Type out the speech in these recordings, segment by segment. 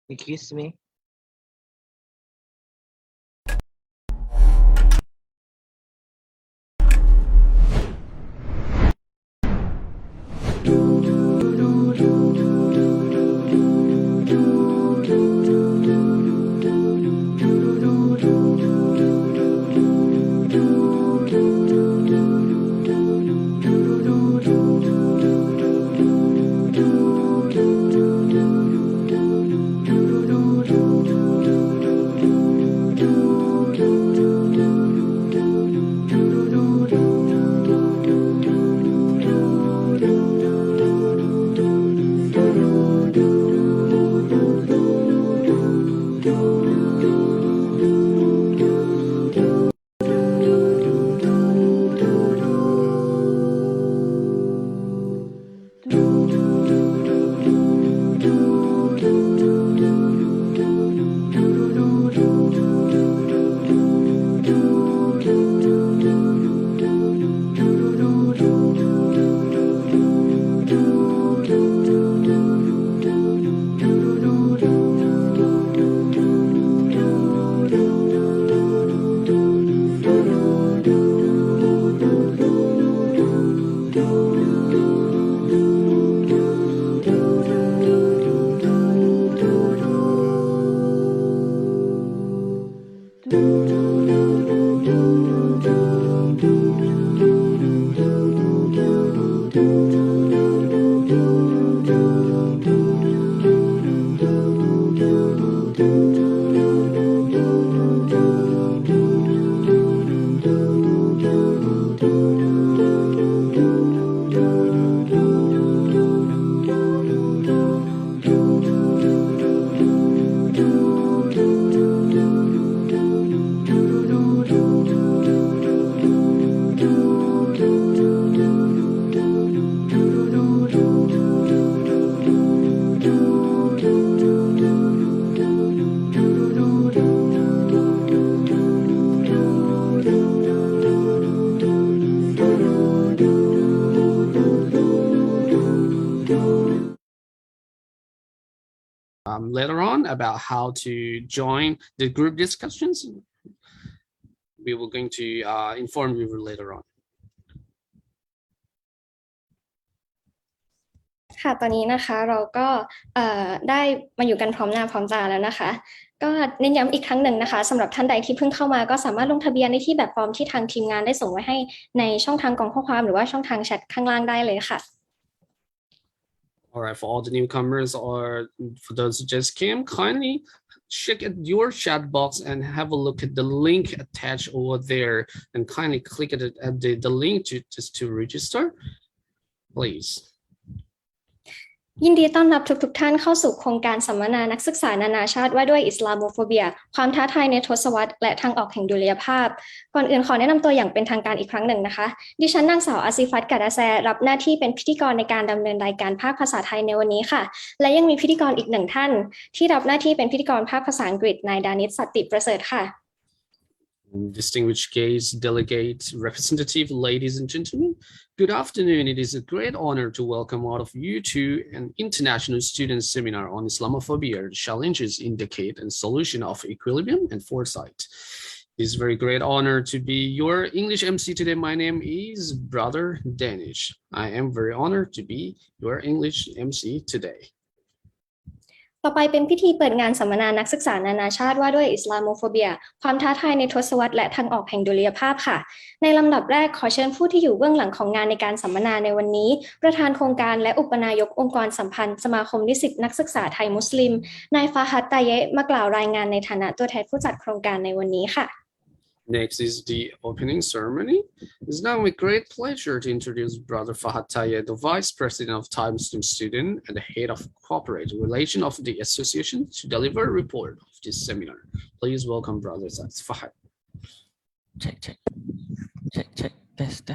Excuse me. Later on about how to join the group discussions. We will going to inform you later on. ค่ะตอนนี้นะคะเราก็ได้มาอยู่กันพร้อมหน้าพร้อมตาแล้วนะคะก็เน้นย้ำอีกครั้งหนึ่งนะคะสำหรับท่านใดที่เพิ่งเข้ามาก็สามารถลงทะเบียนในที่แบบฟอร์มที่ทางทีมงานได้ส่งไว้ให้ในช่องทางกล่องข้อความหรือว่าช่องทางแชทข้างล่างได้เลยค่ะ Alright, for all the newcomers or for those who just came, kindly check at your chat box and have a look at the link attached over there and kindly click at the link to register, please. ยินดีต้อนรับทุกท่านเข้าสู่โครงการสัมมนานักศึกษานานาชาติว่าด้วยอิสลามโมโฟเบียความท้าทายในทศวรรษและทางออกแห่งดุลยภาพก่อนอื่นขอแนะนำตัวอย่างเป็นทางการอีกครั้งหนึ่งนะคะดิฉันนางสาวอาซิฟัตกะดาแซรับหน้าที่เป็นพิธีกรในการดำเนินรายการภาคภาษาไทยในวันนี้ค่ะและยังมีพิธีกรอีกหนึ่งท่านที่รับหน้าที่เป็นพิธีกรภาคภาษาอังกฤษนายดานิช สัตติประเสริฐค่ะDistinguished guests, delegates, representative, ladies and gentlemen, good afternoon. It is a great honor to welcome all of you to an international student seminar on Islamophobia, challenges in decade and solution of equilibrium and foresight. It is a very great honor to be your English MC today. My name is Brother Danish. I am very honored to be your English MC today.ต่อไปเป็นพิธีเปิดงานสัมมนานักศึกษานานาชาติว่าด้วยอิสลามโมโฟเบียความท้าทายในทศวรรษและทางออกแห่งดุลยภาพค่ะในลำดับแรกขอเชิญผู้ที่อยู่เบื้องหลังของงานในการสัมมนาในวันนี้ประธานโครงการและอุปนายกองค์กรสัมพันธ์สมาคมนิสิตนักศึกษาไทยมุสลิมนายฟาฮัด ตาเยะมากล่าวรายงานในฐานะตัวแทนผู้จัดโครงการในวันนี้ค่ะNext is the opening ceremony. It's now with great pleasure to introduce Brother Fahad Tayyeh, the Vice President of Thai Muslim Student and the Head of Corporate Relations of the Association, to deliver a report of this seminar. Please welcome Brother Fahad. Check. Test.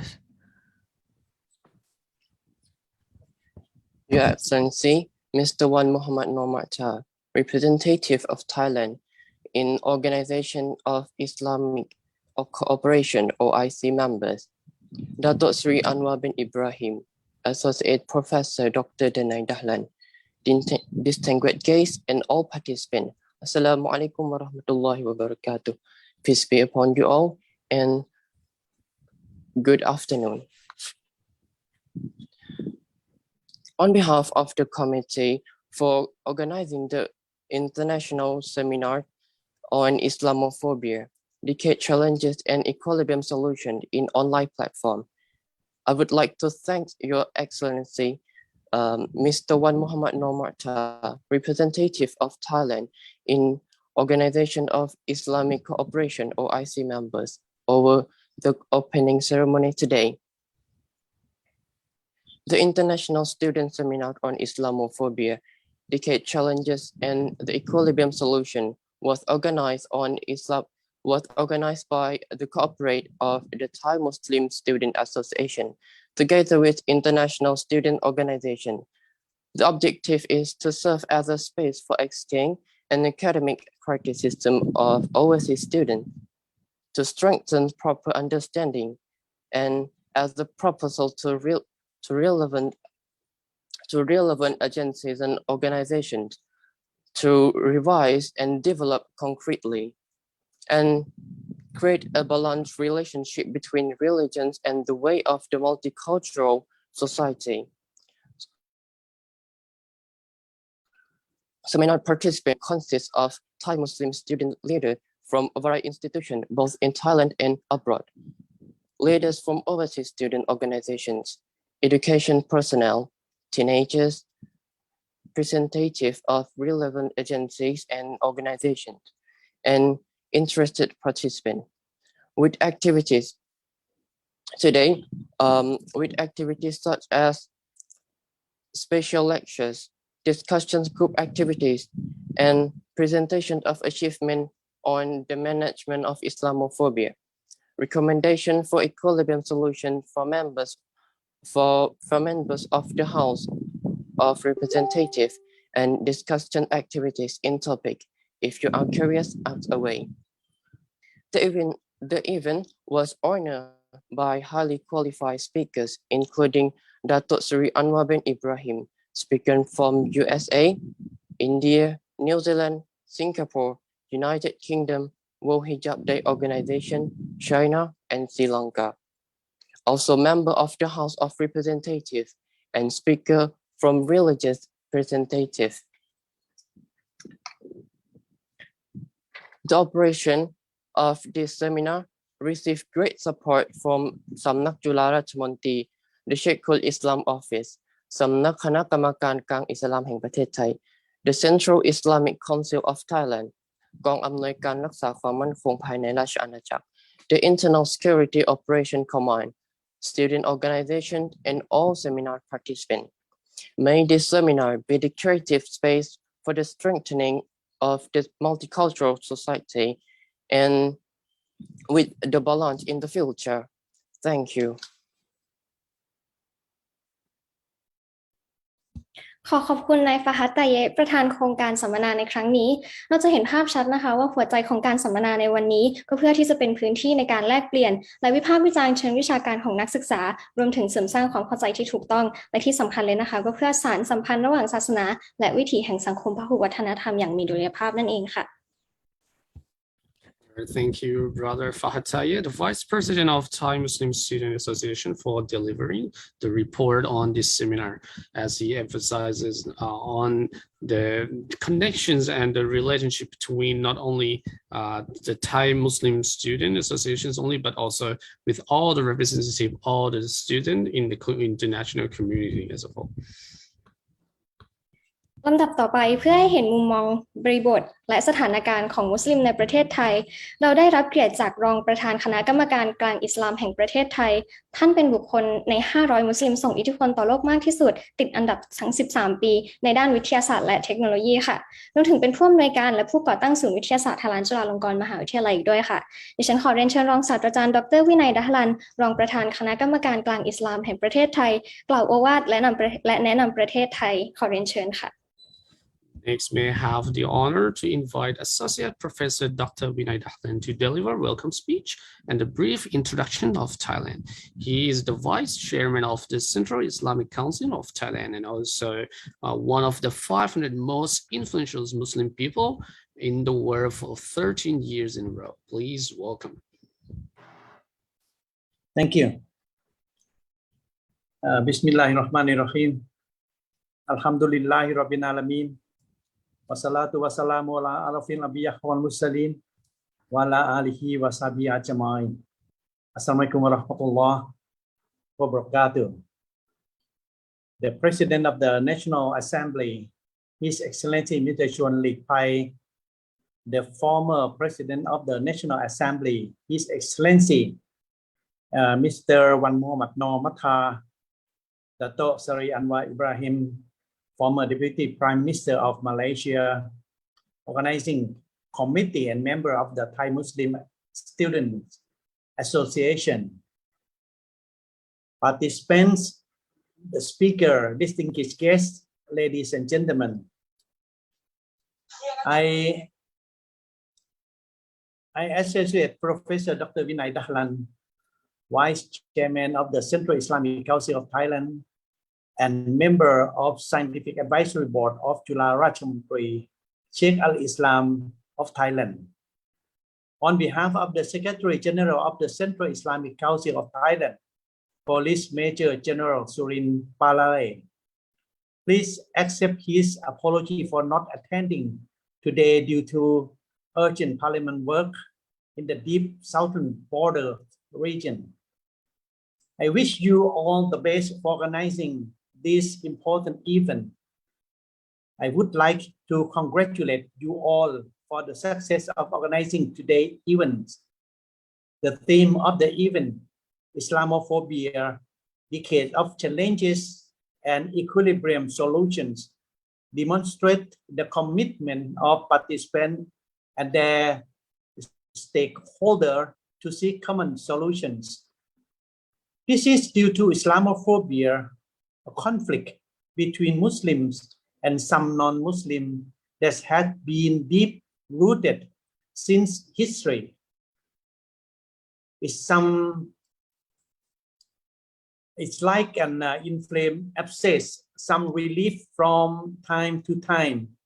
Your Excellency, Mr. Wan Muhammad Noor, representative of Thailand in Organization of Islamic Cooperation OIC members, Datuk Sri Anwar bin Ibrahim, Associate Professor Dr. Danai Dahlan, distinguished guests, and all participants. Assalamu alaikum wa rahmatullahi wa barakatuh. Peace be upon you all, and good afternoon. On behalf of the committee for organizing the international seminar on Islamophobia, Decade Challenges and Equilibrium Solution in Online Platform, I would like to thank Your Excellency, Mr. Wan Muhammad Noor, representative of Thailand in Organization of Islamic Cooperation (OIC) members, over the opening ceremony today. The International Student Seminar on Islamophobia, Decade Challenges and the Equilibrium Solution was organized by the cooperation of the Thai Muslim Student Association, together with International Student Organization. The objective is to serve as a space for exchange and academic criticism of overseas students, to strengthen proper understanding, and as the proposal to relevant agencies and organizations to revise and develop concretely and create a balanced relationship between religions and the way of the multicultural society. Seminar participants consist of Thai Muslim student leaders from various institutions, both in Thailand and abroad, leaders from overseas student organizations, education personnel, teenagers, representatives of relevant agencies and organizations, and interested participants. With activities today, with activities such as special lectures, discussions group activities, and presentation of achievement on the management of Islamophobia, recommendation for equilibrium solution for members of the House of Representatives, and discussion activities in topic. If you are curious, ask away. The event was honored by highly qualified speakers, including Datuk Seri Anwar bin Ibrahim, speaker from USA, India, New Zealand, Singapore, United Kingdom, World Hijab Day Organization, China, and Sri Lanka. Also member of the House of Representatives and speaker from religious representative. The operation of this seminar received great support from Samnak Juฬาราชมนตรี the Sheikhul Islam Office, สำนักคณะกรรมการกลางอิสลามแห่งประเทศไทย the Central Islamic Council of Thailand, กองอำนวยการรักษาความมั่นคงภายในราชอาณาจักร the Internal Security Operation Command, student organization, and all seminar participants. May this seminar be the creative space for the strengthening of the multicultural society and with the balance in the future. Thank you. ขอขอบคุณนายฟาฮัด ตาเยะประธานโครงการสัมมนาในครั้งนี้เราจะเห็นภาพชัดนะคะว่าหัวใจของการสัมมนาในวันนี้ก็เพื่อที่จะเป็นพื้นที่ในการแลกเปลี่ยนและวิพากษ์วิจารณ์เชิงวิชาการของนักศึกษารวมถึงเสริมสร้างความเข้าใจที่ถูกต้องและที่สำคัญเลยนะคะก็เพื่อสานสัมพันธ์ระหว่างศาสนาและวิถีแห่งสังคมพหุวัฒนธรรมอย่างมีดุลยภาพนั่นเองค่ะThank you, Brother Fahad Taye, the Vice President of Thai Muslim Student Association, for delivering the report on this seminar, as he emphasizes on the connections and the relationship between not only the Thai Muslim Student Associations only, but also with all the representative, all the students in the international community as a whole. ลำดับต่อไปเพื่อให้เห็นมุมมองบริบทและสถานการณ์ของมุสลิมในประเทศไทยเราได้รับเกียรติจากรองประธานคณะกรรมการกลางอิสลามแห่งประเทศไทยท่านเป็นบุคคลใน500มุสลิมส่งอิทธิพลต่อโลกมากที่สุดติดอันดับทั้ง13ปีในด้านวิทยาศาสตร์และเทคโนโลยีค่ะรวมถึงเป็นผู้อำนวยการและผู้ก่อตั้งศูนย์วิทยาศาสตร์จุฬาลงกรณ์มหาวิทยาลัยอีกด้วยค่ะดิฉันขอเรียนเชิญรองศาสตราจารย์ดร.วินัย ดัฮลันรองประธานคณะกรรมการกลางอิสลามแห่งประเทศไทยกล่าวโอวาทและแนะนำประเทศไทยขอเรียนเชิญค่ะ Next, may I have the honor to invite Associate Professor Dr. Vinay Dahlan to deliver a welcome speech and a brief introduction of Thailand. He is the Vice Chairman of the Central Islamic Council of Thailand and also one of the 500 most influential Muslim people in the world for 13 years in a row. Please welcome. Thank you. Bismillahirrahmanirrahim. Alhamdulillahi Rabbil Alamin. Wassalatu wassalamu ala arafil nabiyah wal mursalin wa ala alihi wa sahbihi ajma'in. Assalamualaikum warahmatullahi wabarakatuh. The President of the National Assembly, His Excellency Mr. Chuan Lik Pai, the former President of the National Assembly, His Excellency Mr. Wan Muhammad Noor Mathar, Dato' Seri Anwar Ibrahim, former Deputy Prime Minister of Malaysia, Organizing Committee and member of the Thai Muslim Students Association, participants, the speaker, distinguished guests, ladies and gentlemen. I Associate Professor Dr. Vinay Dahlan, Vice Chairman of the Central Islamic Council of Thailand and member of Scientific Advisory Board of Juฬาราชมนตรี Sheikh Al-Islam of Thailand. On behalf of the Secretary General of the Central Islamic Council of Thailand, Police Major General Surin Palare, please accept his apology for not attending today due to urgent parliament work in the deep southern border region. I wish you all the best for organizing this important event. I would like to congratulate you all for the success of organizing today's event. The theme of the event, Islamophobia, Decade of Challenges and Equilibrium Solutions, demonstrate the commitment of participants and their stakeholders to seek common solutions. This is due to Islamophobia, a conflict between Muslims and some non-Muslims that has been deep-rooted since history. It's like an inflamed abscess, some relief from time to time,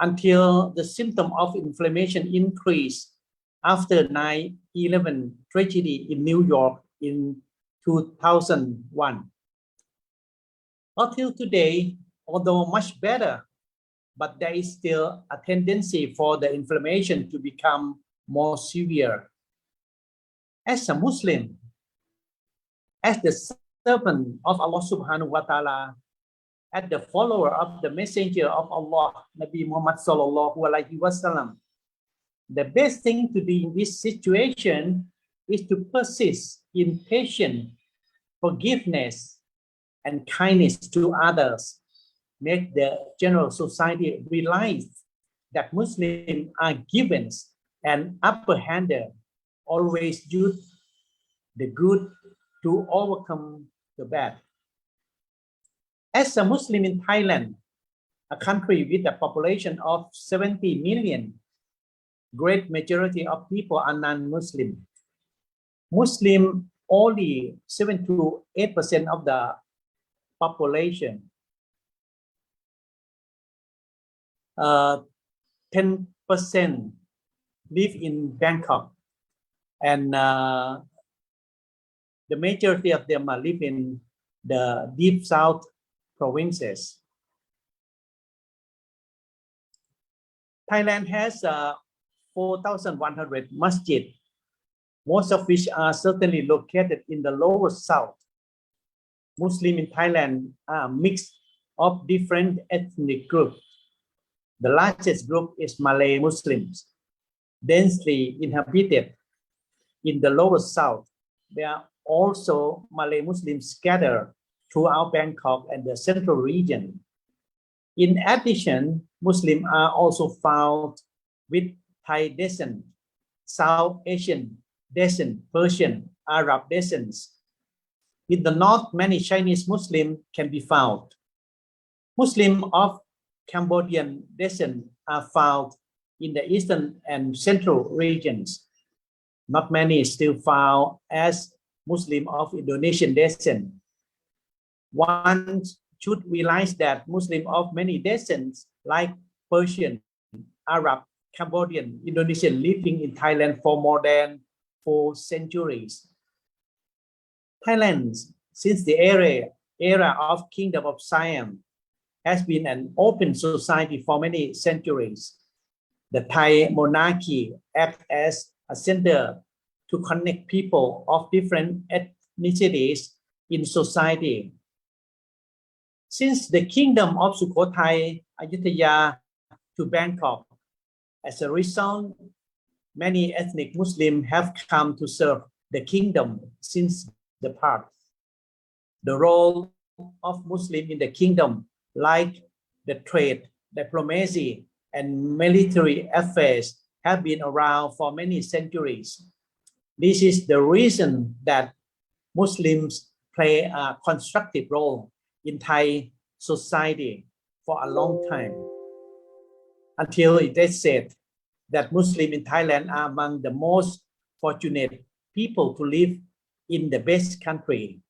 until the symptom of inflammation increased after 9/11 tragedy in New York in 2001. Until today, although much better, but there is still a tendency for the inflammation to become more severe. As a Muslim, as the servant of Allah subhanahu wa ta'ala, as the follower of the messenger of Allah, Nabi Muhammad sallallahu alaihi wasallam, the best thing to do in this situation is to persist in patience, forgiveness, and kindness to others. Make the general society realize that Muslims are given an upper hand, always use the good to overcome the bad. As a Muslim in Thailand, a country with a population of 70 million, great majority of people are non-Muslim. Muslim only 7 to 8% of the population. 10% live in Bangkok, and the majority of them live in the deep south provinces. Thailand has 4,100 masjid, most of which are certainly located in the lower south. Muslims in Thailand are a mix of different ethnic groups. The largest group is Malay Muslims, densely inhabited in the lower south. There are also Malay Muslims scattered throughout Bangkok and the central region. In addition, Muslims are also found with Thai descent, South Asian descent, Persian, Arab descents. In the north, many Chinese Muslims can be found. Muslims of Cambodian descent are found in the eastern and central regions. Not many still found as Muslim of Indonesian descent. One should realize that Muslim of many descents like Persian, Arab, Cambodian, Indonesian living in Thailand for more than 4 centuries. Thailand, since the era of Kingdom of Siam, has been an open society for many centuries. The Thai monarchy acts as a center to connect people of different ethnicities in society. Since the kingdom of Sukhothai, Ayutthaya to Bangkok, as a result, many ethnic Muslims have come to serve the kingdom since the past. The role of Muslims in the kingdom, like the trade, diplomacy, and military affairs, have been around for many centuries. This is the reason that Muslims play a constructive role in Thai society for a long time, until it is said that Muslims in Thailand are among the most fortunate people to live in the best country,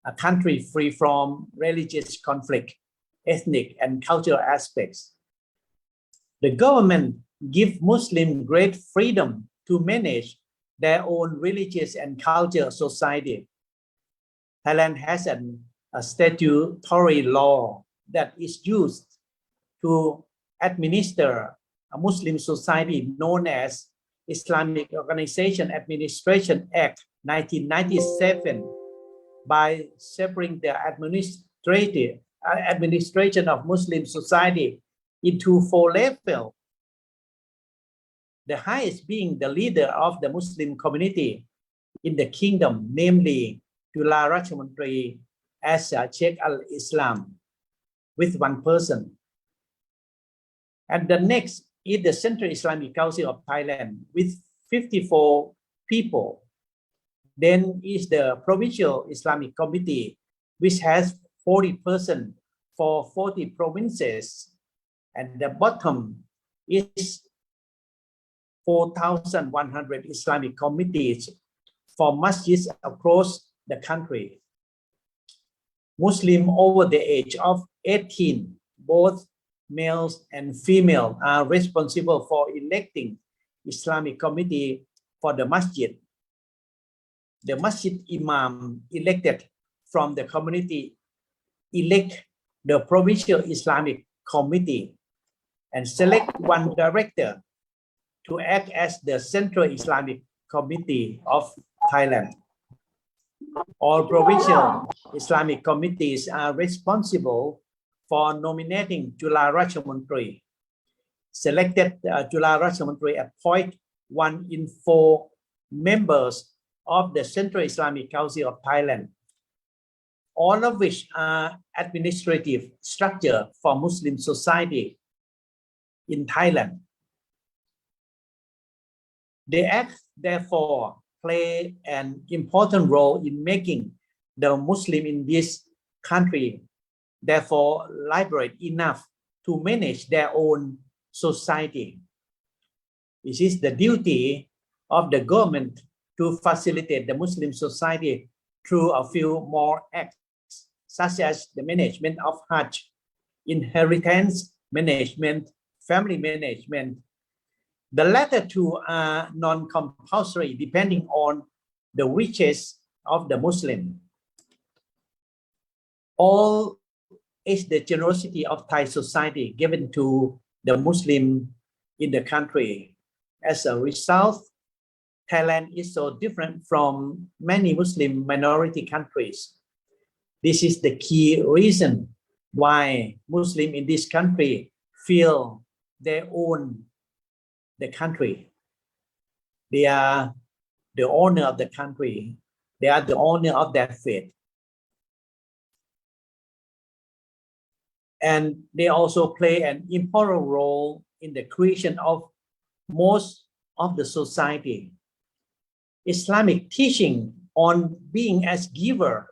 a country free from religious conflict, ethnic and cultural aspects. The government gives Muslims great freedom to manage their own religious and cultural society. Thailand has a statutory law that is used to administer a Muslim society known as Islamic Organization Administration Act 1997 by separating the administration of Muslim society into 4 levels. The highest being the leader of the Muslim community in the kingdom, namely Julah Ratchamantri as Sheikh al-Islam, with 1 person. And the next is the Central Islamic Council of Thailand with 54 people. Then is the Provincial Islamic Committee, which has 40 persons for 40 provinces. And the bottom is 4,100 Islamic committees for masjids across the country. Muslims over the age of 18, both males and females, are responsible for electing Islamic committee for the masjid. The masjid imam elected from the community elect the provincial Islamic committee and select 1 director to act as the Central Islamic Committee of Thailand. All provincial Islamic committees are responsible for nominating Julah Ratchamantri. Selected Julah Ratchamantri appoint 1 in 4 members of the Central Islamic Council of Thailand, all of which are administrative structure for Muslim society in Thailand. The act therefore play an important role in making the Muslim in this country therefore liberate enough to manage their own society. This is the duty of the government to facilitate the Muslim society through a few more acts, such as the management of Hajj, inheritance management, family management. The latter 2 are non-compulsory depending on the wishes of the Muslim. All is the generosity of Thai society given to the Muslim in the country. As a result, Thailand is so different from many Muslim minority countries. This is the key reason why Muslims in this country feel they own the country. They are the owner of the country. They are the owner of their faith. And they also play an important role in the creation of most of the society. Islamic teaching on being as giver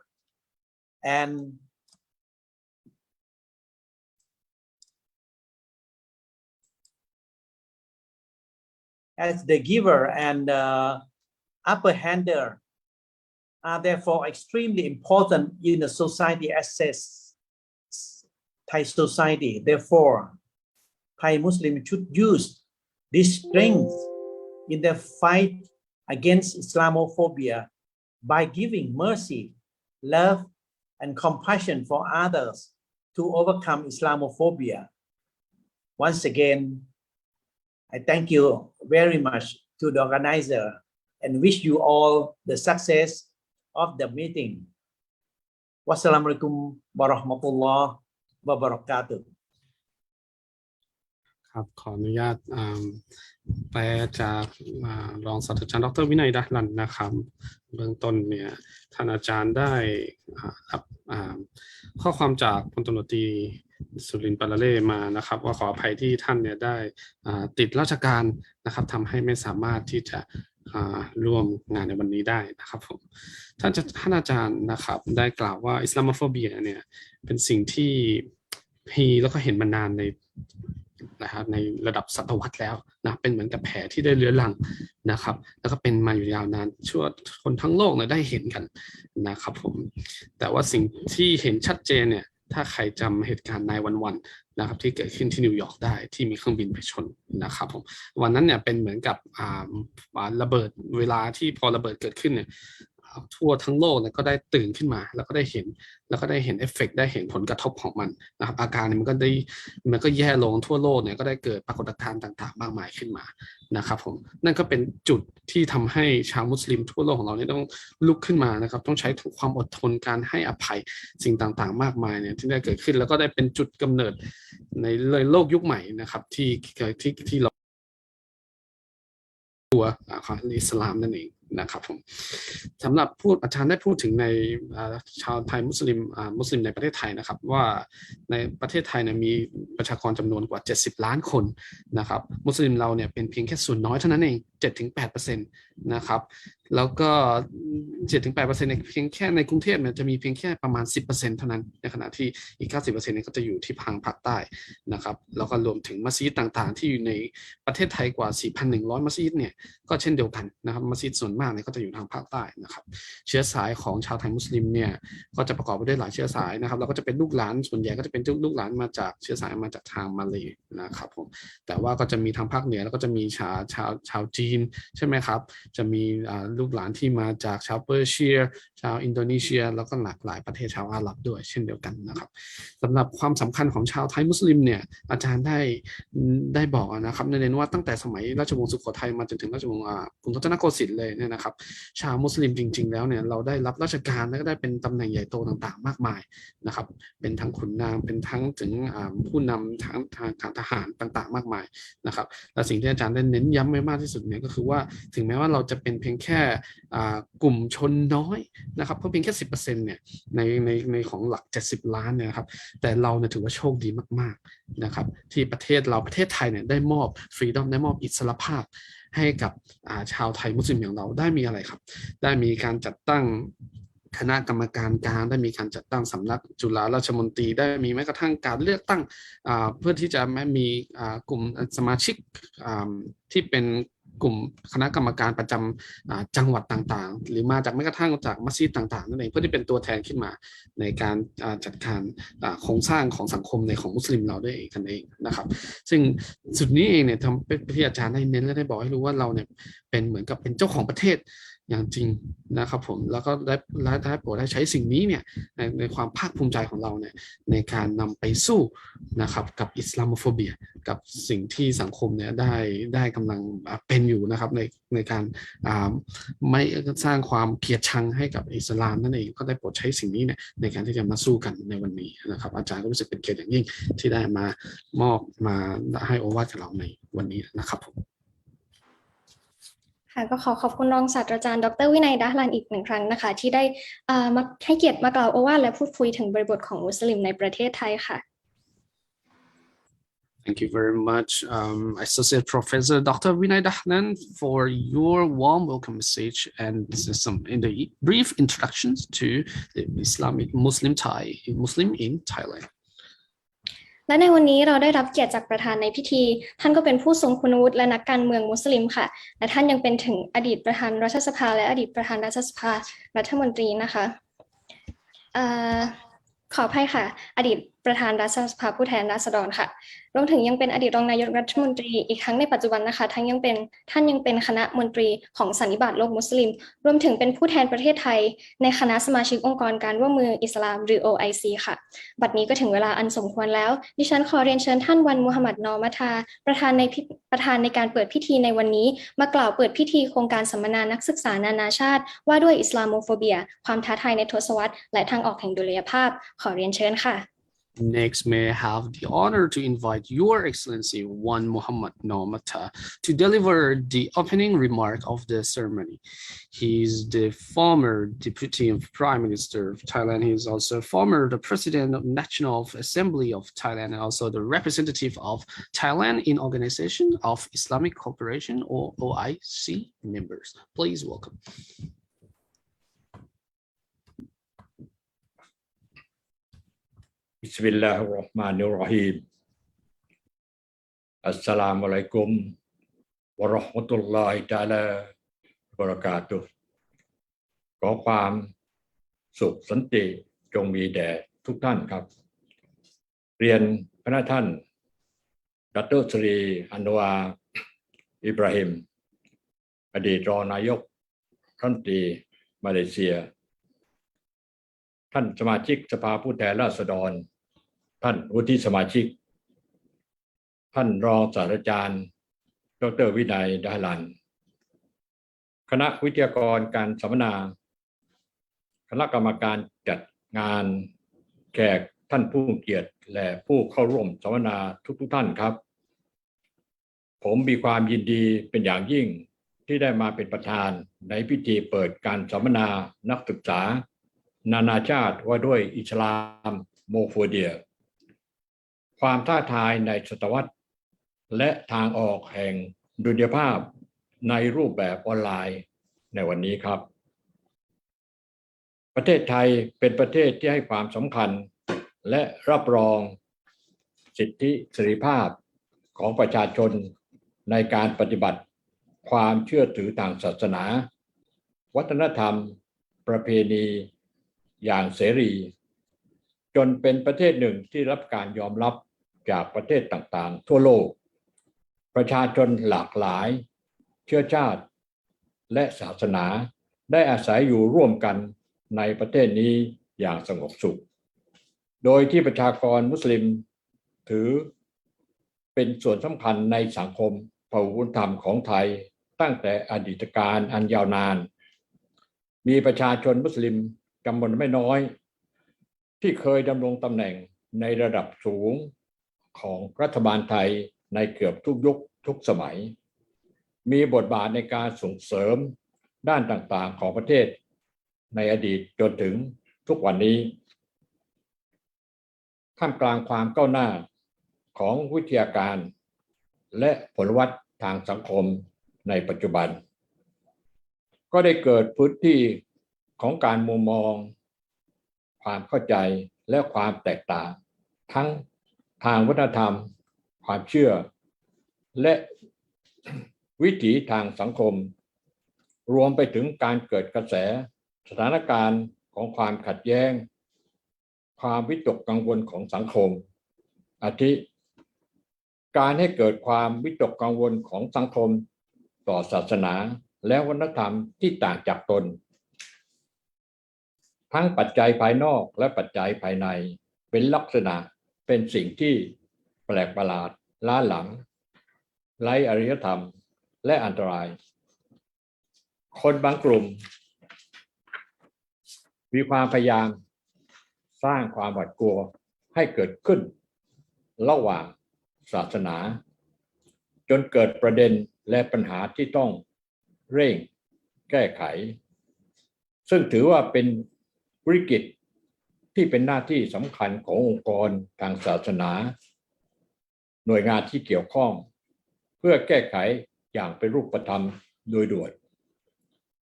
and as the giver and upper hander are therefore extremely important in the society assess Thai society. Therefore, Thai Muslims should use this strength in their fight against Islamophobia by giving mercy, love, and compassion for others to overcome Islamophobia. Once again, I thank you very much to the organizer and wish you all the success of the meeting. Wassalamualaikum warahmatullahi wabarakatuh. ครับขออนุญาตแปลจากรองศาสตราจารย์ดร.วินัย ดะห์ลันนะครับเบื้องต้นเนี่ยท่านอาจารย์ได้รับข้อความจากพลตำรวจตรีสุรินทร์ปาละเล่มานะครับว่าขออภัยที่ท่านเนี่ยได้ติดราชการนะครับทำให้ไม่สามารถที่จะร่วมงานในวันนี้ได้นะครับผมท่านอาจารย์นะครับได้กล่าวว่าอิสลามโฟเบียเนี่ยเป็นสิ่งที่มีแล้วก็เห็นมานานนะครับในระดับศตวรรษแล้วนะเป็นเหมือนกับแผลที่ได้เรื้อรังนะครับแล้วก็เป็นมาอยู่ยาวนานชั่วคนทั้งโลกเนี่ยได้เห็นกันนะครับผมแต่ว่าสิ่งที่เห็นชัดเจนเนี่ยถ้าใครจำเหตุการณ์9/11นะครับที่เกิดขึ้นที่นิวยอร์กได้ที่มีเครื่องบินไปชนนะครับผมวันนั้นเนี่ยเป็นเหมือนกับระเบิดเวลาที่พอระเบิดเกิดขึ้นเนี่ยทั่วทั้งโลกเนี่ยก็ได้ตื่นขึ้นมาแล้วก็ได้เห็นเอฟเฟกต์ได้เห็นผลกระทบของมันนะครับอาการมันก็แย่ลงทั่วโลกเนี่ยก็ได้เกิดปรากฏการณ์ต่างๆมากมายขึ้นมานะครับผมนั่นก็เป็นจุดที่ทำให้ชาวมุสลิมทั่วโลกของเราเนี่ยต้องลุกขึ้นมานะครับต้องใช้ความอดทนการให้อภัยสิ่งต่างๆมากมายเนี่ยที่ได้เกิดขึ้นแล้วก็ได้เป็นจุดกำเนิดในโลกยุคใหม่นะครับที่เราตัวของอิสลามนั่นเองนะครับผมสำหรับอาจารย์ได้พูดถึงในชาวไทยมุสลิมในประเทศไทยนะครับว่าในประเทศไทยเนี่ยมีประชากรจำนวนกว่า70 ล้านคนนะครับมุสลิมเราเนี่ยเป็นเพียงแค่ส่วนน้อยเท่านั้นเอง 7-8% นะครับแล้วก็ 7-8% เนี่ยเพียงแค่ในกรุงเทพเนี่ยจะมีเพียงแค่ประมาณ 10% เท่านั้นในขณะที่อีก 90% เนี่ยก็จะอยู่ที่ภาคใต้นะครับแล้วก็รวมถึงมัสยิดต่างๆที่อยู่ในประเทศไทยกว่า 4,100 มัสยิดเนี่ยก็เช่นเดียวกันนะครับมัสยิดส่วนมากเนี่ยก็จะอยู่ทางภาคใต้นะครับเชื้อสายของชาวไทยมุสลิมเนี่ยก็จะประกอบไปด้วยหลายเชื้อสายนะครับแล้วก็จะเป็นลูกหลานส่วนใหญ่ก็จะเป็นลูกหลานมาจากเชื้อสายมาจากทางมาเลย์นะครับผมแต่ว่าก็จะมีทางภาคเหนือแล้วก็จะมีชาวจีนใช่ไหมครับจะมีลูกหลานที่มาจากชาวเปอร์เซียชาวอินโดนีเซียแล้วก็หลากหลายประเทศชาวอาหรับด้วยเช่นเดียวกันนะครับสำหรับความสำคัญของชาวไทยมุสลิมเนี่ยอาจารย์ได้บอกนะครับเน้นว่าตั้งแต่สมัยราชวงศ์สุโขทัยมาจนถึงราชวงศ์กรุงรัตนโกสินทร์เลยเนี่ยนะครับชาวมุสลิมจริงๆแล้วเนี่ยเราได้รับราชการและก็ได้เป็นตำแหน่งใหญ่โตต่างๆมากมายนะครับเป็นทั้งขุนนางเป็นทั้งถึงผู้นำทางทหารต่างๆมากมายนะครับและสิ่งที่อาจารย์ได้เน้นย้ำไว้มากที่สุดเนี่ยก็คือว่าถึงแม้ว่าเราจะเป็นเพียงแค่กลุ่มชนน้อยนะครับเพราะเพียงแค่ 10% เนี่ยในของหลัก70 ล้านเนี่ยครับแต่เราเนี่ยถือว่าโชคดีมากๆนะครับที่ประเทศไทยเนี่ยได้มอบฟรีดอมได้มอบอิสรภาพให้กับชาวไทยมุสลิมอย่างเราได้มีอะไรครับได้มีการจัดตั้งคณะกรรมการกลางได้มีการจัดตั้งสำนักจุฬาราชมนตรีได้มีแม้กระทั่งการเลือกตั้งเพื่อที่จะไม่มีกลุ่มสมาชิกที่เป็นกลุ่มคณะกรรมการประจำจังหวัดต่างๆหรือมาจากแม้กระทั่งจากมัสยิดต่างๆนั่นเองเพื่อที่เป็นตัวแทนขึ้นมาในการจัดการโครงสร้างของสังคมในของมุสลิมเราด้วยกันเองนะครับซึ่งสุดนี้เองเนี่ยทำเป็นที่อาจารย์ได้เน้นและได้บอกให้รู้ว่าเราเนี่ยเป็นเหมือนกับเป็นเจ้าของประเทศอย่างจริงนะครับผมแล้วก็ได้โปรดได้ใช้สิ่งนี้เนี่ยในความภาคภูมิใจของเราเนี่ยในการนำไปสู้นะครับกับอิสลามโฟเบียกับสิ่งที่สังคมเนี่ยได้กำลังเป็นอยู่นะครับในการไม่สร้างความเกลียดชังให้กับอิสลามนั่นเองก็ได้โปรดใช้สิ่งนี้เนี่ยในการที่จะมาสู้กันในวันนี้นะครับอาจารย์ก็รู้สึกเป็นเกียรติอย่างยิ่งที่ได้มามอบมาให้โอวาทกับเราในวันนี้นะครับผมค่ะก็ขอบคุณรองศาสตราจารย์ดร.วินัย ดะห์ลันอีก1 ครั้งนะคะที่ได้มาให้เกียรติมากล่าวโอวาทและพูดคุยถึงบริบทของมุสลิมในประเทศไทยค่ะ Thank you very much, Associate Professor Dr. Vinay Dahlan, for your warm welcome message and some in the brief introductions to the Muslim in Thailand. และในวันนี้เราได้รับเกียรติจากประธานในพิธีท่านก็เป็นผู้ทรงคุณวุฒิและนักการเมืองมุสลิมค่ะและท่านยังเป็นถึงอดีตประธานรัฐสภาและอดีตประธานรัฐสภารัฐมนตรีนะคะขออภัยค่ะอดีตประธานรัฐสภาผู้แทนราษฎรค่ะรวมถึงยังเป็นอดีตรองนายกรัฐมนตรีอีกทั้งในปัจจุบันนะคะท่านยังเป็นคณะมนตรีของสันนิบาตโลกมุสลิมรวมถึงเป็นผู้แทนประเทศไทยในคณะสมาชิกองค์กรการร่วมมืออิสลามหรือ OIC ค่ะบัดนี้ก็ถึงเวลาอันสมควรแล้วดิฉันขอเรียนเชิญท่านวันมุฮัมหมัดนอมัทาประธานในการเปิดพิธีในวันนี้มากล่าวเปิดพิธีโครงการสัมมนานักศึกษานานาชาติว่าด้วยอิสลามโมโฟเบียความท้าทายในทศวรรษและทางออกแห่งดุลยภาพขอเรียนเชิญค่ะNext, may I have the honor to invite Your Excellency Wan Muhammad Nomata to deliver the opening remark of the ceremony. He is the former Deputy Prime Minister of Thailand. He is also former the President of National Assembly of Thailand and also the representative of Thailand in Organization of Islamic Cooperation or OIC members. Please welcome. Bismillahirrahmanirrahim. Assalamualaikum warahmatullahi ta'ala wabarakatuh. ขอความสุขสันติจงมีแด่ทุกท่านครับเรียนพระท่านดัตเตอร์สรีอันวาอิบราฮิมอดีตรองนายกรัฐมนตรีมาเลเซียท่านสมาชิกสภาผู้แทนราษฎรท่านวุฒิสมาชิกท่านรองศาสตราจารย์ดร.วินัยดาลันคณะวิทยากรการสัมมนาคณะกรรมการจัดงานแขกท่านผู้เกียรติและผู้เข้าร่วมสัมมนาทุกท่านครับผมมีความยินดีเป็นอย่างยิ่งที่ได้มาเป็นประธานในพิธีเปิดการสัมมนานักศึกษานานาชาติว่าด้วยอิสลามโมโฟเบียความท้าทายในศตวรรษและทางออกแห่งดุลยภาพในรูปแบบออนไลน์ในวันนี้ครับประเทศไทยเป็นประเทศที่ให้ความสำคัญและรับรองสิทธิเสรีภาพของประชาชนในการปฏิบัติความเชื่อถือทางศาสนาวัฒนธรรมประเพณีอย่างเสรีจนเป็นประเทศหนึ่งที่รับการยอมรับจากประเทศต่างๆทั่วโลกประชาชนหลากหลายเชื้อชาติและศาสนาได้อาศัยอยู่ร่วมกันในประเทศนี้อย่างสงบสุขโดยที่ประชากรมุสลิมถือเป็นส่วนสำคัญในสังคมพหุวัฒนธรรมของไทยตั้งแต่อดีตการอันยาวนานมีประชาชนมุสลิมจำนวนไม่น้อยที่เคยดำรงตำแหน่งในระดับสูงของรัฐบาลไทยในเกือบทุกยุคทุกสมัยมีบทบาทในการส่งเสริมด้านต่างๆของประเทศในอดีตจนถึงทุกวันนี้ท่ามกลางความก้าวหน้าของวิทยาการและผลวัตทางสังคมในปัจจุบันก็ได้เกิดพื้นที่ของการมุมมองความเข้าใจและความแตกต่างทั้งทางวัฒนธรรมความเชื่อและวิถีทางสังคมรวมไปถึงการเกิดกระแสสถานการณ์ของความขัดแย้งความวิตกกังวลของสังคมอาทิการให้เกิดความวิตกกังวลของสังคมต่อศาสนาและวัฒนธรรมที่ต่างจากตนทั้งปัจจัยภายนอกและปัจจัยภายในเป็นลักษณะเป็นสิ่งที่แปลกประหลาดล้าหลังไร้อารยธรรมและอันตรายคนบางกลุ่มมีความพยายามสร้างความหวาดกลัวให้เกิดขึ้นระหว่างศาสนาจนเกิดประเด็นและปัญหาที่ต้องเร่งแก้ไขซึ่งถือว่าเป็นวิกฤตที่เป็นหน้าที่สำคัญขององค์กรทางศาสนาหน่วยงานที่เกี่ยวข้องเพื่อแก้ไขอย่างเป็นรูปธรรมโดยด่วน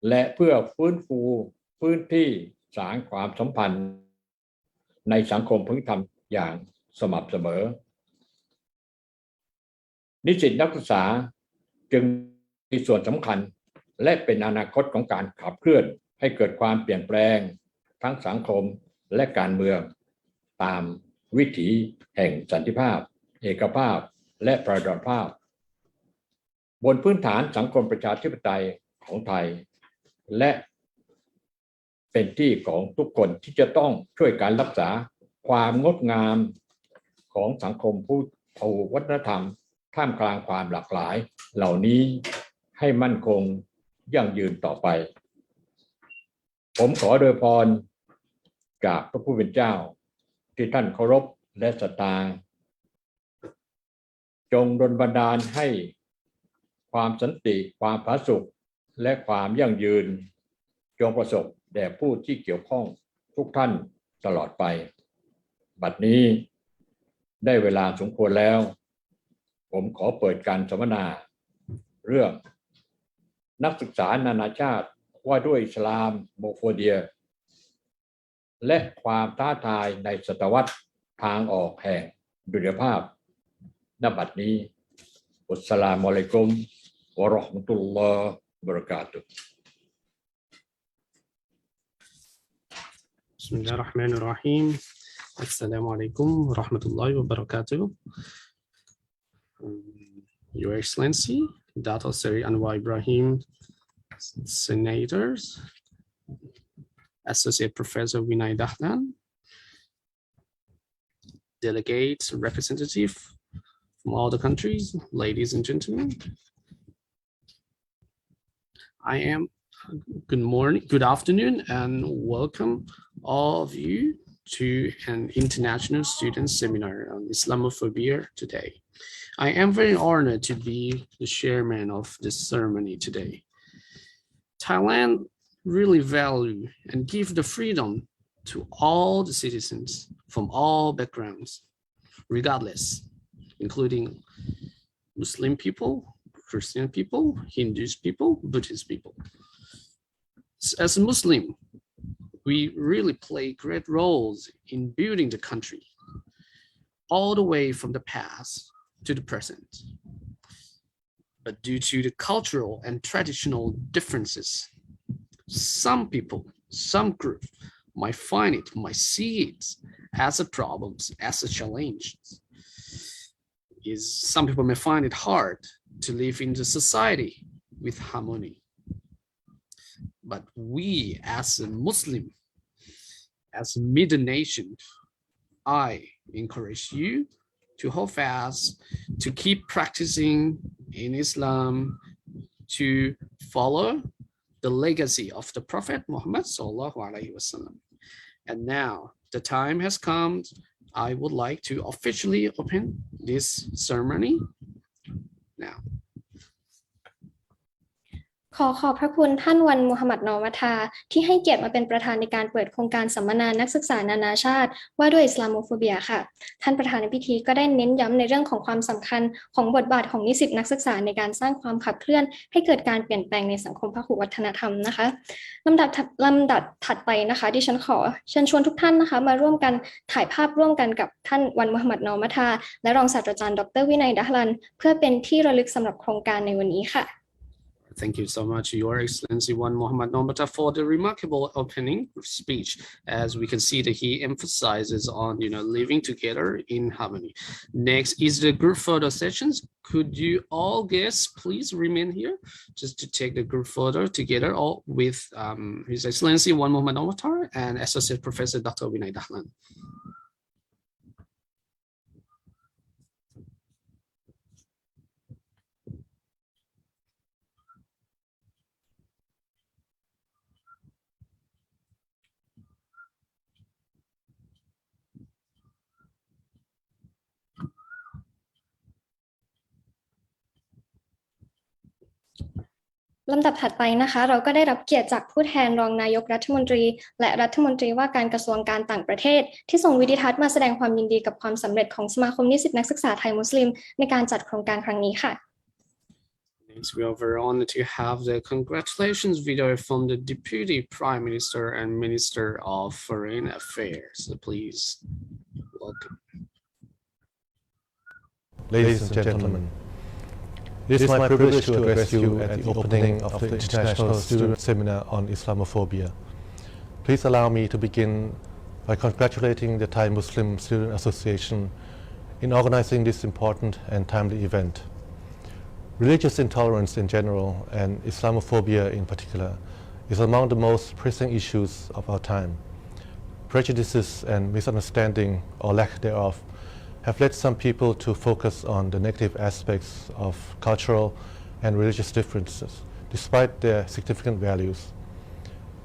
และเพื่อฟื้นฟูพื้นที่สร้างความสัมพันธ์ในสังคมพื้นธรรมอย่าง สม่ำเสมอนิสิตนักศึกษาจึงมีส่วนสำคัญและเป็นอนาคตของการขับเคลื่อนให้เกิดความเปลี่ยนแปลงทั้งสังคมและการเมืองตามวิถีแห่งสันติภาพเอกภาพและปราดรภาพบนพื้นฐานสังคมประชาธิปไตยของไทยและเป็นที่ของทุกคนที่จะต้องช่วยการรักษาความงดงามของสังคมผู้พหุวัฒนธรรมท่ามกลางความหลากหลายเหล่านี้ให้มั่นคงยั่งยืนต่อไปผมขอโดยพรจากพระผู้เป็นเจ้าที่ท่านเคารพและศรัทธาจงดลบันดาลให้ความสันติความผาสุกและความยั่งยืนจงประสบแด่ผู้ที่เกี่ยวข้องทุกท่านตลอดไปบัดนี้ได้เวลาสมควรแล้วผมขอเปิดการสัมมนาเรื่องนักศึกษานานาชาติว่าด้วยอิสลามโมโฟเบียและความท้าทายในศตวรรษทางออกแห่งดุลยภาพณบัดนี้อัสสลามุอะลัยกุมวะเราะห์มะตุลลอฮ์วะบะเราะกาตุฮ์Bismillahirrahmanirrahim. Assalamu alaikum wa rahmatullahi wa barakatuh. Your Excellency, Dr. Seri Anwar Ibrahim, Senators, Associate Professor Vinay Dahlan, delegates, representatives from all the countries, ladies and gentlemen. Good morning, good afternoon, and welcome all of you to an international student seminar on Islamophobia today. I am very honored to be the chairman of this ceremony today. Thailand really value and give the freedom to all the citizens from all backgrounds, regardless, including Muslim people, Christian people, Hindus people, Buddhist people. As a Muslim, we really play great roles in building the country, all the way from the past to the present. But due to the cultural and traditional differences, some people, some group might see it as a problem, as a challenge. Some people may find it hard to live in the society with harmony. But we as a Muslim, as a middle nation, I encourage you to hold fast, to keep practicing in Islam, to follow the legacy of the Prophet Muhammad sallallahu alaihi wasallam. And now the time has come. I would like to officially open this ceremony now. ขอขอบพระคุณท่านวันมูฮัมหมัดนอมัทาที่ให้เกียรติมาเป็นประธานในการเปิดโครงการสัมมนานักศึกษานานาชาติว่าด้วยอิสลามโมโฟเบียค่ะท่านประธานในพิธีก็ได้เน้นย้ำในเรื่องของความสำคัญของบทบาทของนิสิตนักศึกษาในการสร้างความขับเคลื่อนให้เกิดการเปลี่ยนแปลงในสังคมพหุวัฒนธรรมนะคะลำดับถัดไปนะคะดิฉันขอเชิญชวนทุกท่านนะคะมาร่วมกันถ่ายภาพร่วมกันกับท่านวันมูฮัมหมัดนอมัทาและรองศาสตราจารย์ดร.วินัยดัฮลันเพื่อเป็นที่ระลึกสำหรับโครงการในวันนี้ค่ะThank you so much, Your Excellency Wan Muhammad Nomata, for the remarkable opening speech. As we can see that he emphasizes on, living together in harmony. Next is the group photo sessions. Could you all guests please remain here just to take the group photo together all with His Excellency Wan Muhammad Nomata and Associate Professor Dr. Vinay Dahlan.ลำดับถัดไปนะคะเราก็ได้รับเกียรติจากผู้แทนรองนายกรัฐมนตรีและรัฐมนตรีว่าการกระทรวงการต่างประเทศที่ส่งวิดีทัศน์มาแสดงความยินดีกับความสำเร็จของสมาคมนิสิตนักศึกษาไทยมุสลิมในการจัดโครงการครั้งนี้ค่ะ Next, we are very honored to have the congratulations video from the Deputy Prime Minister and Minister of Foreign Affairs. So please welcome. ladies and gentlemen. It is my privilege to address you at the opening of the International Student Seminar on Islamophobia. Please allow me to begin by congratulating the Thai Muslim Student Association in organizing this important and timely event. Religious intolerance in general and Islamophobia in particular is among the most pressing issues of our time. Prejudices and misunderstanding or lack thereof have led some people to focus on the negative aspects of cultural and religious differences, despite their significant values.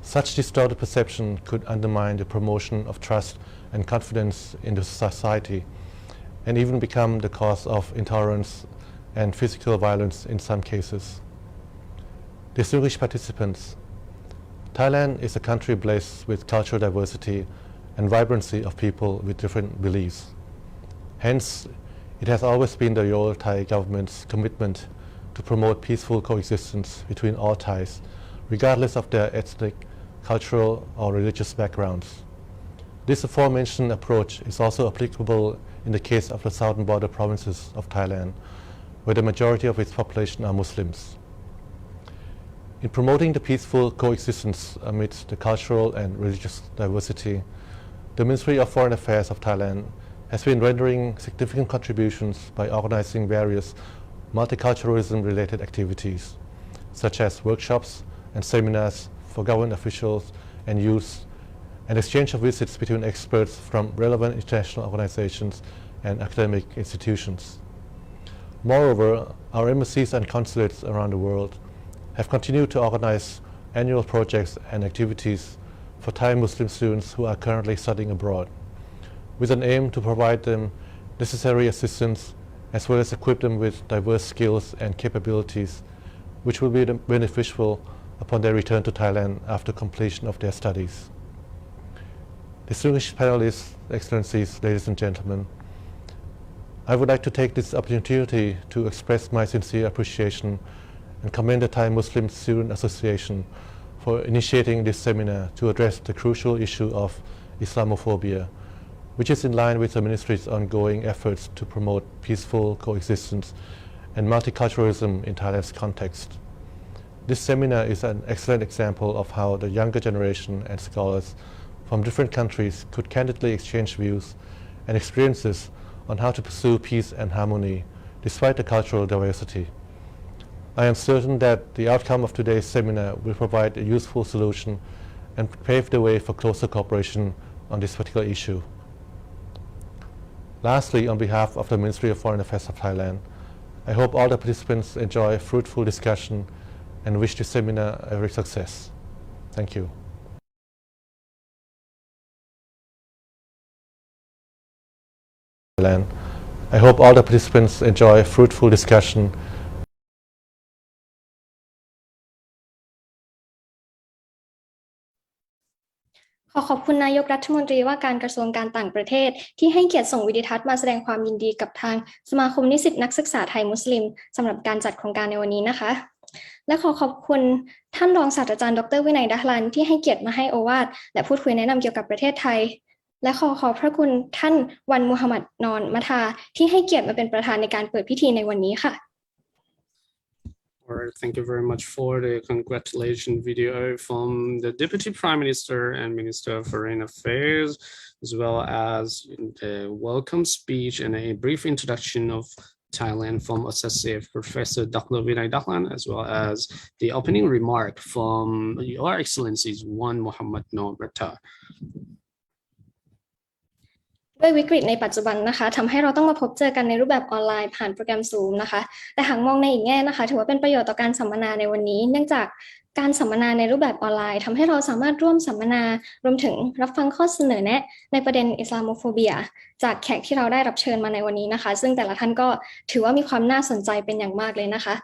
Such distorted perception could undermine the promotion of trust and confidence in the society, and even become the cause of intolerance and physical violence in some cases. Distinguished participants, Thailand is a country blessed with cultural diversity and vibrancy of people with different beliefs. Hence, it has always been the Royal Thai government's commitment to promote peaceful coexistence between all Thais, regardless of their ethnic, cultural, or religious backgrounds. This aforementioned approach is also applicable in the case of the southern border provinces of Thailand, where the majority of its population are Muslims. In promoting the peaceful coexistence amidst the cultural and religious diversity, the Ministry of Foreign Affairs of Thailand has been rendering significant contributions by organizing various multiculturalism-related activities, such as workshops and seminars for government officials and youths, and exchange of visits between experts from relevant international organizations and academic institutions. Moreover, our embassies and consulates around the world have continued to organize annual projects and activities for Thai Muslim students who are currently studying abroad, with an aim to provide them necessary assistance as well as equip them with diverse skills and capabilities which will be beneficial upon their return to Thailand after completion of their studies. Distinguished panelists, excellencies, ladies and gentlemen, I would like to take this opportunity to express my sincere appreciation and commend the Thai Muslim Student Association for initiating this seminar to address the crucial issue of Islamophobia, which is in line with the Ministry's ongoing efforts to promote peaceful coexistence and multiculturalism in Thailand's context. This seminar is an excellent example of how the younger generation and scholars from different countries could candidly exchange views and experiences on how to pursue peace and harmony despite the cultural diversity. I am certain that the outcome of today's seminar will provide a useful solution and pave the way for closer cooperation on this particular issue. Lastly, on behalf of the Ministry of Foreign Affairs of Thailand, I hope all the participants enjoy a fruitful discussion and wish this seminar every success. Thank you. I hope all the participants enjoy a fruitful discussion. ขอบคุณนายกรัฐมนตรีว่าการกระทรวงการต่างประเทศที่ให้เกียรติส่งวิดีทัศน์มาแสดงความยินดีกับทางสมาคมนิสิตนักศึกษาไทยมุสลิมสำหรับการจัดโครงการในวันนี้นะคะและขอบคุณท่านรองศาสตราจารย์ดร.วินัย ดะห์ลันที่ให้เกียรติมาให้โอวาทและพูดคุยแนะนำเกี่ยวกับประเทศไทยและขอบพระคุณท่านวันมุฮัมมัดนอนมะทาที่ให้เกียรติมาเป็นประธานในการเปิดพิธีในวันนี้ค่ะ All right, thank you very much for the congratulation video from the Deputy Prime Minister and Minister of Foreign Affairs, as well as the welcome speech and a brief introduction of Thailand from Associate Professor Dr. Vinay Dahlan, as well as the opening remark from Your Excellencies Wan Muhammad Noor Mata. ด้วยวิกฤตในปัจจุบันนะคะทำให้เราต้องมาพบเจอกันในรูปแบบออนไลน์ผ่านโปรแกรม Zoom นะคะแต่หากมองในอีกแง่นะคะถือว่าเป็นประโยชน์ต่อการสัมมนาในวันนี้เนื่องจากการสัมมนาในรูปแบบออนไลน์ทำให้เราสามารถร่วมสัมมนารวมถึงรับฟังข้อเสนอแนะในประเด็นอิสลามโฟเบียจากแขกที่เราได้รับเชิญมาในวันนี้นะคะซึ่งแต่ละท่านก็ถือว่ามีความน่าสนใจเป็นอย่างมากเลยนะคะ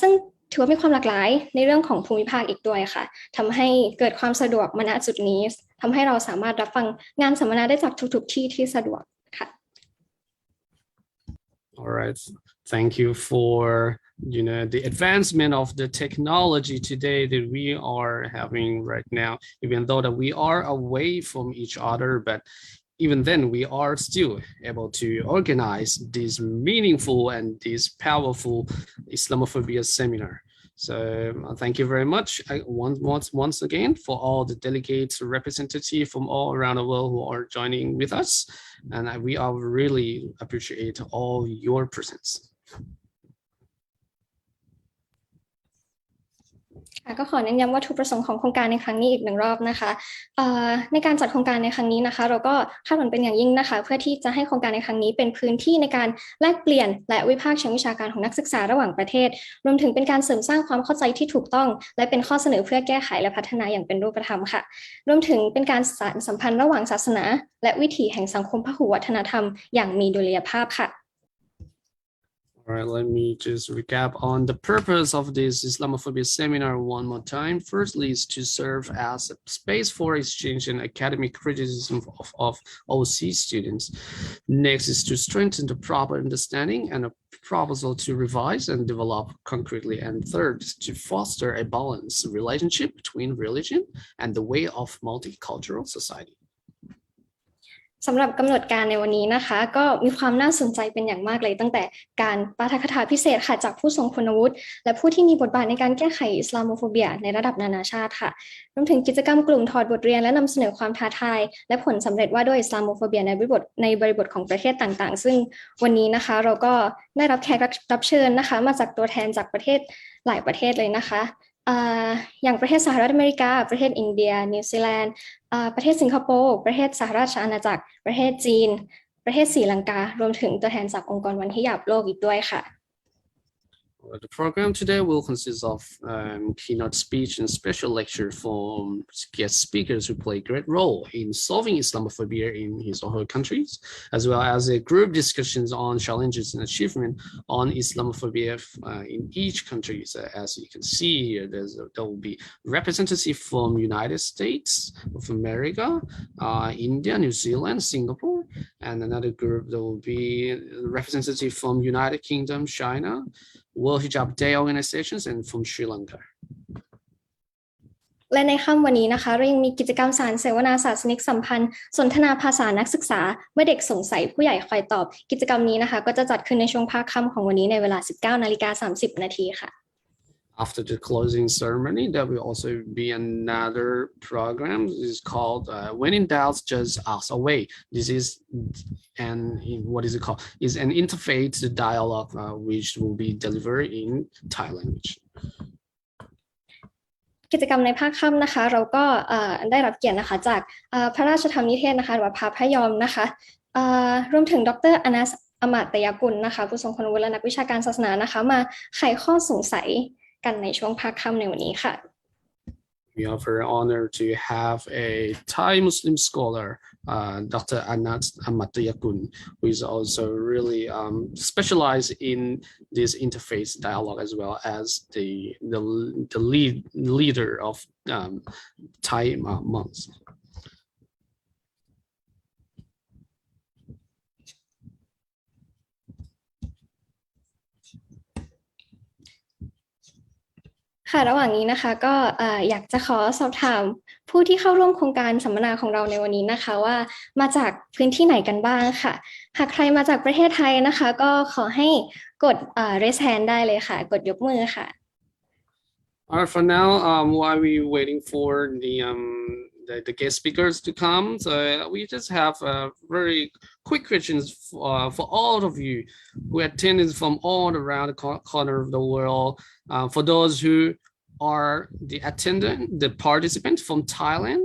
ซึ่งถือว่ามีความหลากหลายในเรื่องของภูมิภาคอีกด้วยค่ะทำให้เกิดความสะดวกมาณจุดนี้ทำให้เราสามารถรับฟังงานสัมมนาได้จากทุกๆที่ที่สะดวกค่ะ All right, thank you for the advancement of the technology today that we are having right now, even though that we are away from each other, but even then, we are still able to organize this meaningful and this powerful Islamophobia seminar. So thank you very much once again for all the delegates, representatives from all around the world who are joining with us. And we are really appreciate all your presence. ก็ขอเน้นย้ำวัตถุประสงค์ของโครงการในครั้งนี้อีกหนึ่งรอบนะคะในการจัดโครงการในครั้งนี้นะคะเราก็คาดหวังเป็นอย่างยิ่งนะคะเพื่อที่จะให้โครงการในครั้งนี้เป็นพื้นที่ในการแลกเปลี่ยนและวิพากษ์เชิงวิชาการของนักศึกษาระหว่างประเทศรวมถึงเป็นการเสริมสร้างความเข้าใจที่ถูกต้องและเป็นข้อเสนอเพื่อแก้ไขและพัฒนาอย่างเป็นรูปธรรมค่ะรวมถึงเป็นการสานสัมพันธ์ระหว่างศาสนาและวิถีแห่งสังคมพหุวัฒนธรรมอย่างมีดุลยภาพค่ะAll right, let me just recap on the purpose of this Islamophobia seminar one more time. Firstly, is to serve as a space for exchange and academic criticism of overseas students. Next is to strengthen the proper understanding and a proposal to revise and develop concretely. And third is to foster a balanced relationship between religion and the way of multicultural society.สำหรับกำหนดการในวันนี้นะคะก็มีความน่าสนใจเป็นอย่างมากเลยตั้งแต่การปาฐกถาพิเศษค่ะจากผู้ทรงคุณวุฒิและผู้ที่มีบทบาทในการแก้ไขอิสลามโมโฟเบียในระดับนานาชาติค่ะรวมถึงกิจกรรมกลุ่มถอดบทเรียนและนำเสนอความท้าทายและผลสำเร็จว่าด้วยอิสลามโมโฟเบียในบริบทของประเทศต่างๆซึ่งวันนี้นะคะเราก็ได้รับแขกรับเชิญนะคะมาจากตัวแทนจากประเทศหลายประเทศเลยนะคะอย่างประเทศสหรัฐอเมริกาประเทศอินเดียนิวซีแลนด์ประเทศสิงคโปร์ประเทศสหราชอาณาจักรประเทศจีนประเทศศรีลังการวมถึงตัวแทนจากองค์กรวันที่หยาบโลกอีกด้วยค่ะ The program today will consist of keynote speech and special lecture from guest speakers who play a great role in solving Islamophobia in his or her countries, as well as a group discussions on challenges and achievement on Islamophobia in each country. So as you can see here, there will be representative from United States of America, India, New Zealand, Singapore, and another group that will be representative from United Kingdom, China, World Hijab Day organizations and from Sri Lanka. และในค่ำวันนี้นะคะเรายังมีกิจกรรมสารเสวนาศาสนิกสัมพันธ์สนทนาภาษานักศึกษาเมื่อเด็กสงสัยผู้ใหญ่คอยตอบกิจกรรมนี้นะคะก็จะจัดขึ้นในช่วงภาคค่ำของวันนี้ในเวลา 19:30 น.ค่ะ After the closing ceremony, there will also be another program. It's called When in Doubt, Just Ask Away. This is what is it called? It's an interfaith dialogue which will be delivered in Thai language. กิจกรรมในภาคค่ำนะคะเราก็ได้รับเกียรตินะคะจากพระราชธรรมนิเทศนะคะหรือว่าพระพยอมนะคะรวมถึงดร.อนัส อมาตยกุลนะคะผู้ทรงคุณวุฒิและนักวิชาการศาสนานะคะมาไขข้อสงสัยกันในช่วงภาคค่ำในวันนี้ค่ะ We are very honored to have a Thai Muslim scholar, Dr. Anas Amatayakun, who is also really specialized in this interfaith dialogue as well as the leader of Thai monks.ค่ะระหว่างนี้นะคะก็อยากจะขอสอบถามผู้ที่เข้าร่วมโครงการสัมมนาของเราในวันนี้นะคะว่ามาจากพื้นที่ไหนกันบ้างค่ะหากใครมาจากประเทศไทยนะคะก็ขอให้กดraise hand ได้เลยค่ะกดยกมือค่ะ Alright, for now, while we waiting for the guest speakers to come, so we just have very quick questions for all of you who attended from all around the corner of the world. For those who are the participants from Thailand,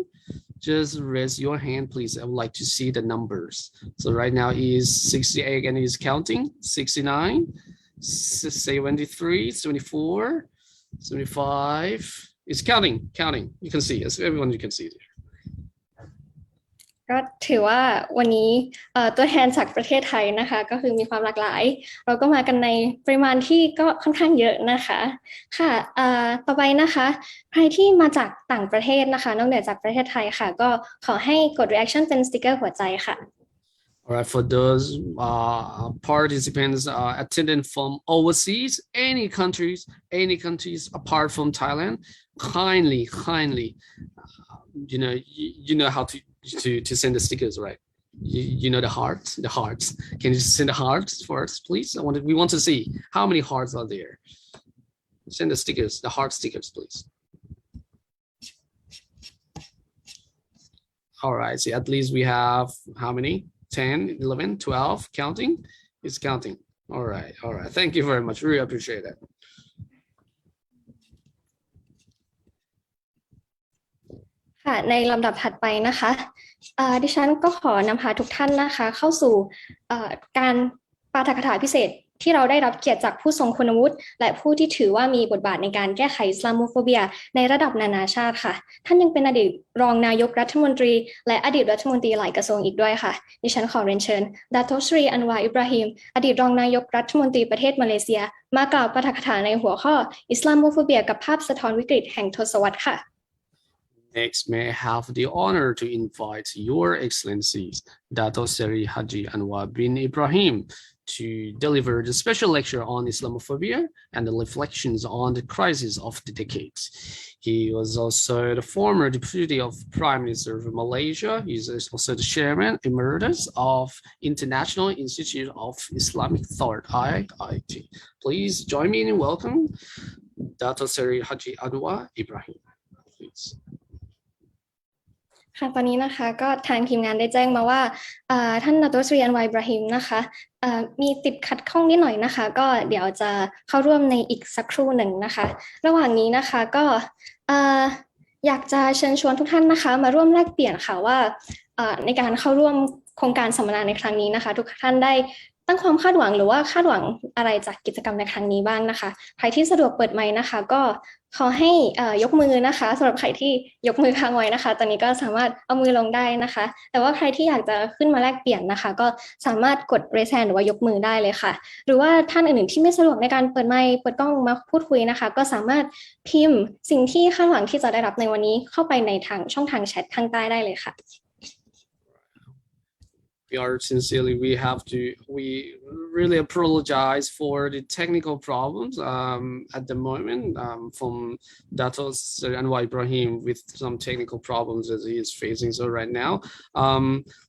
just raise your hand, please. I would like to see the numbers. So right now is 68 and is counting, 69, 73, 74, 75. It's counting. You can see, as everyone you can see there. ก็ถือว่าวันนี้ตัวแทนจากประเทศไทยนะคะก็คือมีความหลากหลายเราก็มากันในปริมาณที่ก็ค่อนข้างเยอะนะคะค่ะต่อไปนะคะใครที่มาจากต่างประเทศนะคะนอกเหนือจากประเทศไทยค่ะก็ขอให้กด reaction เป็นสติ๊กเกอร์หัวใจค่ะ Alright, for those participants attending from overseas, any countries apart from Thailand, kindly, you know how to send the stickers, right? You know the hearts. Can you send the hearts first, please? We want to see how many hearts are there. Send the stickers, the heart stickers, please. All right, so at least we have how many? 10, 11, 12, counting? It's counting. All right. Thank you very much. Really appreciate that. ค่ะในลำดับถัดไปนะคะดิฉันก็ขอนำพาทุกท่านนะคะเข้าสู่การปาฐกถาพิเศษที่เราได้รับเกียรติจากผู้ทรงคุณวุฒิและผู้ที่ถือว่ามีบทบาทในการแก้ไขอิสลามโฟเบียในระดับนานาชาติค่ะท่านยังเป็นอดีตรองนายกรัฐมนตรีและอดีตรัฐมนตรีหลายกระทรวงอีกด้วยค่ะดิฉันขอเรียนเชิญดาโตชรีอันวาอิบราฮิมอดีตรองนายกรัฐมนตรีประเทศมาเลเซียมากล่าวปาฐกถาในหัวข้ออิสลามโฟเบียกับภาพสะท้อนวิกฤตแห่งทศวรรษค่ะNext, may I have the honor to invite Your Excellencies, Dato Seri Haji Anwar bin Ibrahim, to deliver the special lecture on Islamophobia and the reflections on the crisis of the decades. He was also the former deputy of Prime Minister of Malaysia. He is also the chairman emeritus of International Institute of Islamic Thought, IIT. Please join me in welcome Dato Seri Haji Anwar Ibrahim, please. ค่ะตอนนี้นะคะก็ทางทีมงานได้แจ้งมาว่าท่านดร.อันวาอิบราฮิมนะคะมีติดขัดข้องนิดหน่อยนะคะก็เดี๋ยวจะเข้าร่วมในอีกสักครู่หนึ่งนะคะระหว่างนี้นะคะก็อยากจะเชิญชวนทุกท่านนะคะมาร่วมแลกเปลี่ยนค่ะว่าในการเข้าร่วมโครงการสัมมนาในครั้งนี้นะคะทุกท่านได้ตั้งความคาดหวังหรือว่าคาดหวังอะไรจากกิจกรรมในครั้งนี้บ้างนะคะใครที่สะดวกเปิดไมค์นะคะก็ขอให้ยกมือนะคะสำหรับใครที่ยกมือค้างไว้นะคะตอนนี้ก็สามารถเอามือลงได้นะคะแต่ว่าใครที่อยากจะขึ้นมาแลกเปลี่ยนนะคะก็สามารถกด raise hand หรือว่ายกมือได้เลยค่ะหรือว่าท่านอื่นๆที่ไม่สะดวกในการเปิดไมค์เปิดกล้องมาพูดคุยนะคะก็สามารถพิมพ์สิ่งที่คาดหวังที่จะได้รับในวันนี้เข้าไปในทางช่องทางแชททางใต้ได้เลยค่ะWe really apologize for the technical problems at the moment from Dato Anwar Ibrahim with some technical problems that he is facing so right now.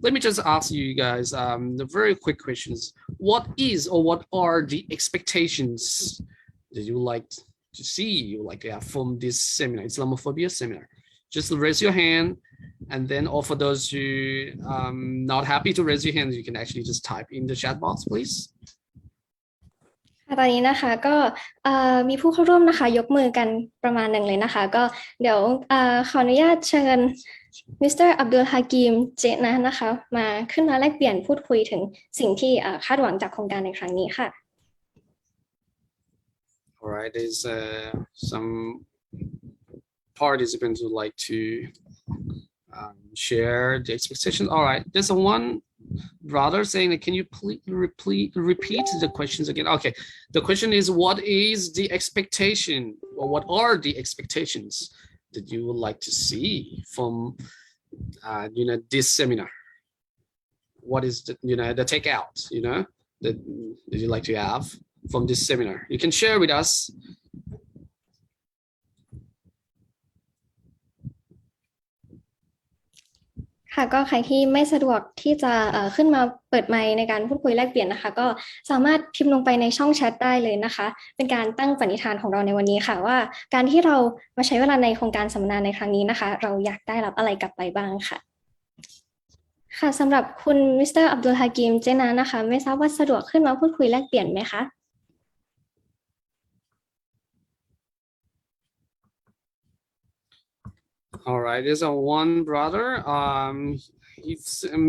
Let me just ask you guys the very quick questions. What is or what are the expectations that you like to see from this seminar, Islamophobia Seminar? Just raise your hand. And then or for those who not happy to raise your hand, you can actually just type in the chat box, please. ตอนนี้นะคะก็มีผู้เข้าร่วมนะคะยกมือกันประมาณหนึ่งเลยนะคะก็เดี๋ยวขออนุญาตเชิญมิสเตอร์อับดุลฮากิมเจนะนะคะมาขึ้นมาแลกเปลี่ยนพูดคุยถึงสิ่งที่คาดหวังจากโครงการในครั้งนี้ค่ะ All right, there's some participants who like to share the expectations. All right, there's one brother saying that can you please repeat the questions again? Okay, the question is what is the expectation or what are the expectations that you would like to see from this seminar? What is the the takeout that you like to have from this seminar? You can share with us. ค่ะก็ใครที่ไม่สะดวกที่จะขึ้นมาเปิดไมค์ในการพูดคุยแลกเปลี่ยนนะคะก็สามารถพิมพ์ลงไปในช่องแชทได้เลยนะคะเป็นการตั้งปณิธานของเราในวันนี้ค่ะว่าการที่เรามาใช้เวลาในโครงการสัมมนาในครั้งนี้นะคะเราอยากได้รับอะไรกลับไปบ้างค่ะค่ะสำหรับคุณมิสเตอร์อับดุลฮากิมเจนะนะคะไม่ทราบว่าสะดวกขึ้นมาพูดคุยแลกเปลี่ยนไหมคะAll right, there's one brother.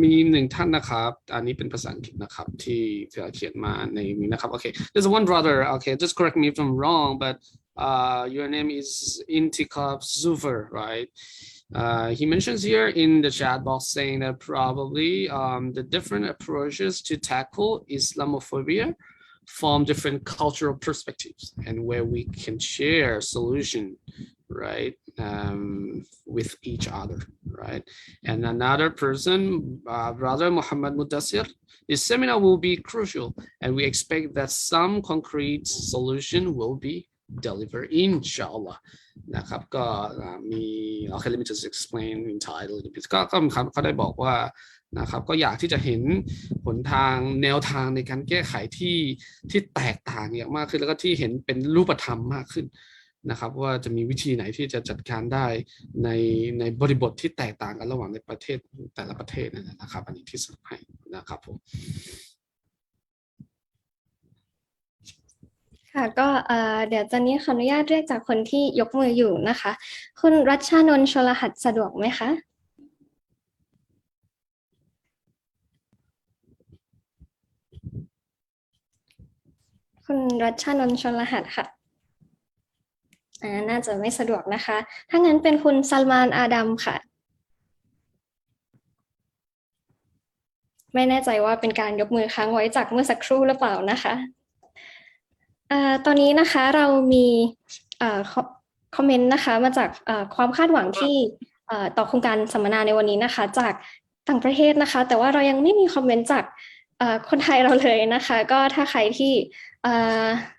มีหนึ่งท่านนะครับอันนี้เป็นภาษาอังกฤษนะครับที่เขียนมาในนี้นะครับ Okay, there's one brother. Okay, just correct me if I'm wrong, but your name is Intikab Zufar, right? He mentions here in the chat box saying that probably the different approaches to tackle Islamophobia from different cultural perspectives and where we can share solution, right, with each other, right? And another person, Brother Muhammad Mudassir, this seminar will be crucial and we expect that some concrete solution will be delivered, inshallah. นะครับก็มี Okay, let me just explain in Thai a little bit ก็เขาได้บอกว่า นะครับก็อยากที่จะเห็นหนทางแนวทางในการแก้ไขที่แตกต่างอย่างมากขึ้นแล้วก็ที่เห็นเป็นรูปธรรมมากขึ้นนะครับว่าจะมีวิธีไหนที่จะจัดการได้ในบริบทที่แตกต่างกันระหว่างในประเทศแต่ละประเทศนะครับอันนี้ที่สรุปให้นะครับผมค่ะก็เดี๋ยวตอนนี้ขออนุญาตเรียกจากคนที่ยกมืออยู่นะคะคุณรัชชานนท์ชลหัสสะดวกไหมคะคุณรัชชานนท์ชลหัสค่ะน่าจะไม่สะดวกนะคะถ้างั้นเป็นคุณซัลมานอาดัมค่ะไม่แน่ใจว่าเป็นการยกมือค้างไว้จากเมื่อสักครู่หรือเปล่านะคะตอนนี้นะคะเรามีคอมเมนต์นะคะมาจากความคาดหวังที่ต่อโครงการสัมมนาในวันนี้นะคะจากต่างประเทศนะคะแต่ว่าเรายังไม่มีคอมเมนต์จากคนไทยเราเลยนะคะก็ถ้าใครที่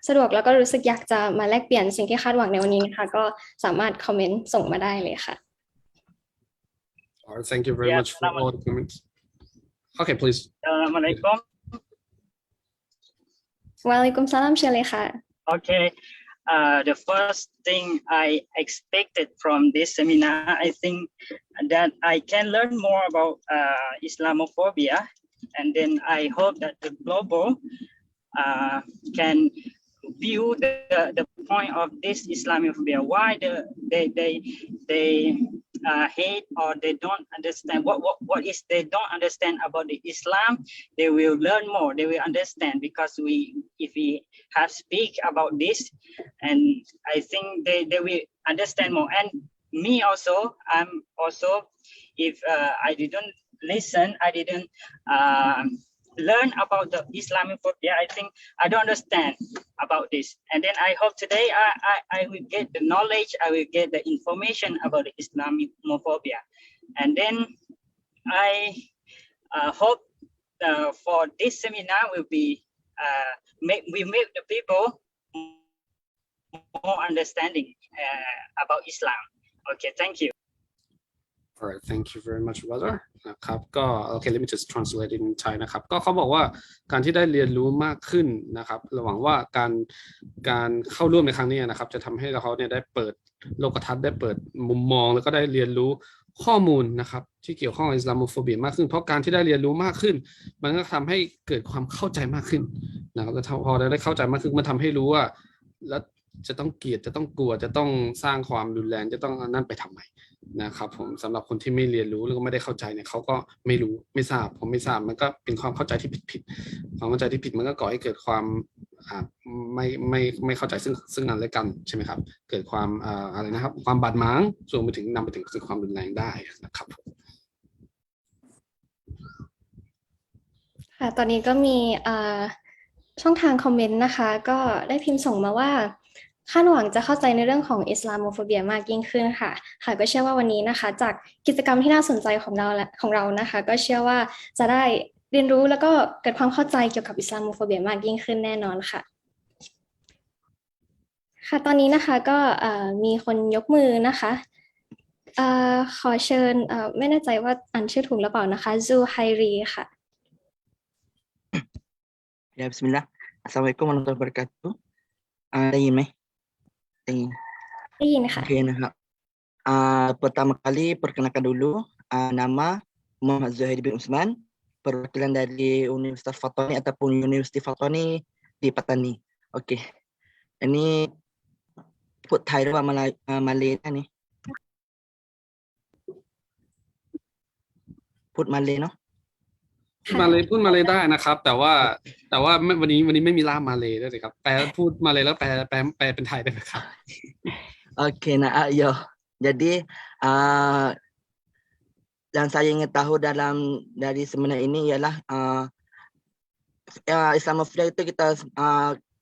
สะดวกแล้วก็รู้สึกอยากจะมาแลกเปลี่ยนสิ่งที่คาดหวังในวันนี้นะคะก็สามารถคอมเมนต์ส่งมาได้เลยค่ะ Thank you very much for all the comments. Okay, please. Assalamualaikum. Waalaikumsalam เชิญเลยค่ะ Okay. The first thing I expected from this seminar, I think that I can learn more about Islamophobia, and then I hope that the global can view the point of this Islamophobia. Why they hate or they don't understand what is they don't understand about the Islam. They will learn more. They will understand because if we have speak about this, and I think they will understand more. And me also, I'm also if I didn't listen, I didn't learn about the Islamophobia. I think I don't understand about this, and then I hope today I will get the knowledge, I will get the information about the Islamophobia, and then I hope for this seminar will be make the people more understanding about Islam. Okay, thank you. All right, thank you very much, brother. นะครับก็ Okay, let me just translate it in Thai นะครับก็เขาบอกว่าการที่ได้เรียนรู้มากขึ้นนะครับหวังว่าการเข้าร่วมในครั้งนี้นะครับจะทำให้เขาเนี่ยได้เปิดโลกทัศน์ได้เปิดมุมมองแล้วก็ได้เรียนรู้ข้อมูลนะครับที่เกี่ยวข้องกับอิสลามโมโฟเบียมากขึ้นเพราะการที่ได้เรียนรู้มากขึ้นมันก็ทำให้เกิดความเข้าใจมากขึ้นนะครับแล้วพอได้เข้าใจมากขึ้นมันทำให้รู้ว่าแล้วจะต้องเกลียดจะต้องกลัวจะต้องสร้างความรุนแรงจะต้องนั่นไปทำไมนะครับผมสำหรับคนที่ไม่เรียนรู้แล้วก็ไม่ได้เข้าใจเนี่ยเขาก็ไม่รู้ไม่ทราบผมไม่ทราบมันก็เป็นความเข้าใจที่ผิดความเข้าใจที่ผิดมันก็ก่อให้เกิดความไม่เข้าใจซึ่งกันและกันใช่ไหมครับเกิดความอะไรนะครับความบาดหมางส่งไปถึงนำไปถึงความรุนแรงได้นะครับค่ะตอนนี้ก็มีช่องทางคอมเมนต์นะคะก็ได้พิมพ์ส่งมาว่าคาดหวังจะเข้าใจในเรื่องของอิสลามโมโฟเบียมากยิ่งขึ้นค่ะก็เชื่อว่าวันนี้นะคะจากกิจกรรมที่น่าสนใจของเรานะคะก็เชื่อว่าจะได้เรียนรู้แล้วก็เกิดความเข้าใจเกี่ยวกับอิสลามโมโฟเบียมากยิ่งขึ้นแน่นอนค่ะค่ะตอนนี้นะคะก็มีคนยกมือนะคะขอเชิญไม่แน่ใจว่าอ่านชื่อถูกหรือเปล่านะคะซูไฮรีค่ะYa, bismillah. Assalamualaikum warahmatullahi wabarakatuh. ได้ยินไหมได้ยินค่ะโอเคนะครับpertama kali perkenalkan dulu nama Muhammad Zuhairi bin Usman perwakilan dari Universitas Fatani ataupun University Fatani di Patani. Okey. Ini พูดไทยหรือว่ามาเลย์นี่พูดมาเลย์เนาะพูดมาเลยได้นะครับแต่ว่าวันนี้ไม่มีล่ามมาเลยด้วยสิครับแปลพูดมาเลยแล้วแปลเป็นไทยได้ไหมครับโอเคนะayo jadi yang saya ingin tahu dari seminar ini ialah Islamophobia itu kita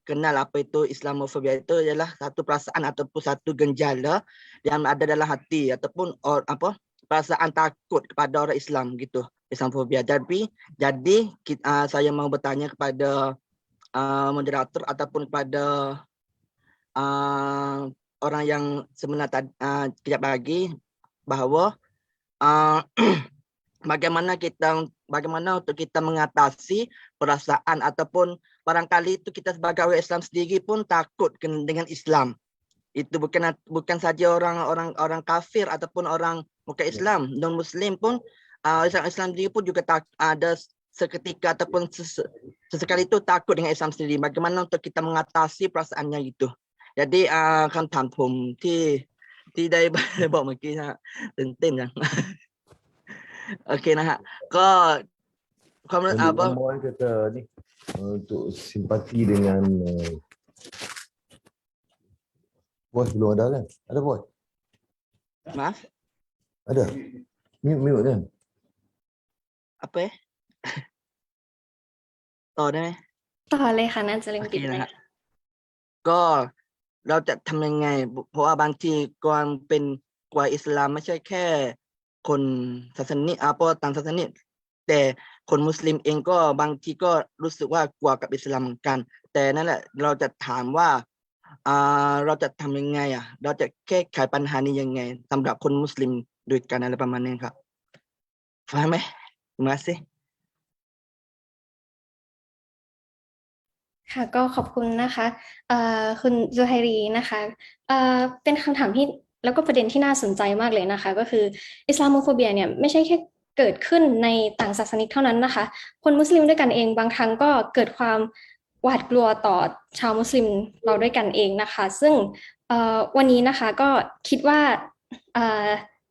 kenal apa itu Islamophobia itu ialah satu perasaan ataupun satu gejala yang ada dalam hati ataupun perasaan takut kepada orang Islam gitu. Islamophobia. Jadi saya mau bertanya kepada moderator ataupun kepada orang yang seminar kejap lagi bahawa bagaimana untuk kita mengatasi perasaan ataupun barangkali itu kita sebagai orang Islam sendiri pun takut dengan Islam. Itu bukan saja orang kafir ataupun orang bukan Islam, non Muslim pun Islam sendiri pun juga ada seketika ataupun sesekali itu takut dengan Islam sendiri. Bagaimana untuk kita mengatasi perasaannya itu? Jadi คำถามผมที่ได้บอกเมื่อกี้นะตื่นเต้นจัง โอเคนะฮะก็ความMohon kata ni untuk simpati dengan bos belum ada kan? Ada bos? Maaf? Ada. Mute kan? Apa ya? ต่อได้ไหม ต่อเลยค่ะน่าจะลืม โอเค ปิด นะ ไว้ ฮะก็เราจะทำยังไงเพราะว่าบางทีความเป็นกว่าอิสลามไม่ใช่แค่คนศาสนิกเพราะต่างศาสนิกแต่คนมุสลิมเองก็บางทีก็รู้สึกว่ากลัวกับอิสลามเหมือนกันแต่นั่นแหละเราจะถามว่าเราจะทำยังไงเราจะแก้ไขปัญหานี้ยังไงสำหรับคนมุสลิมด้วยกันอะไรประมาณนี้ครับฟังไหมมาสิ ค่ะก็ขอบคุณนะคะคุณซูไฮรีนะคะเป็นคำถามที่แล้วก็ประเด็นที่น่าสนใจมากเลยนะคะก็คืออิสลามโมโฟเบียเนี่ยไม่ใช่แค่เกิดขึ้นในต่างศาสนิกเท่านั้นนะคะคนมุสลิมด้วยกันเองบางครั้งก็เกิดความหวาดกลัวต่อชาวมุสลิมเราด้วยกันเองนะคะซึ่งวันนี้นะคะก็คิดว่า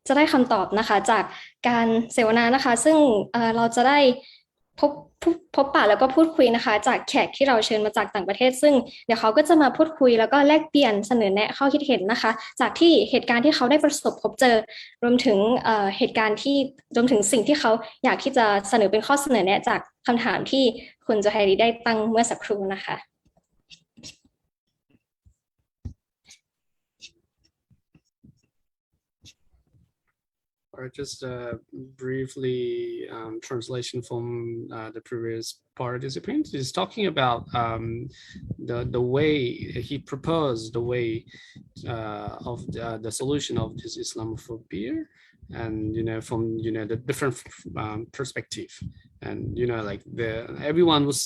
จะได้คำตอบนะคะจากการเสวนานะคะซึ่งเราจะได้พบปะแล้วก็พูดคุยนะคะจากแขกที่เราเชิญมาจากต่างประเทศซึ่งเดี๋ยวเขาก็จะมาพูดคุยแล้วก็แลกเปลี่ยนเสนอแนะข้อคิดเห็นนะคะจากที่เหตุการณ์ที่เขาได้ประสบพบเจอรวมถึงเหตุการณ์ที่รวมถึงสิ่งที่เขาอยากที่จะเสนอเป็นข้อเสนอแนะจากคำถามที่คุณโจไฮรีได้ตั้งเมื่อสักครู่นะคะ Or just briefly translation from the previous participant is talking about the way he proposed the way of the solution of this Islamophobia, and from the different perspective, and like everyone was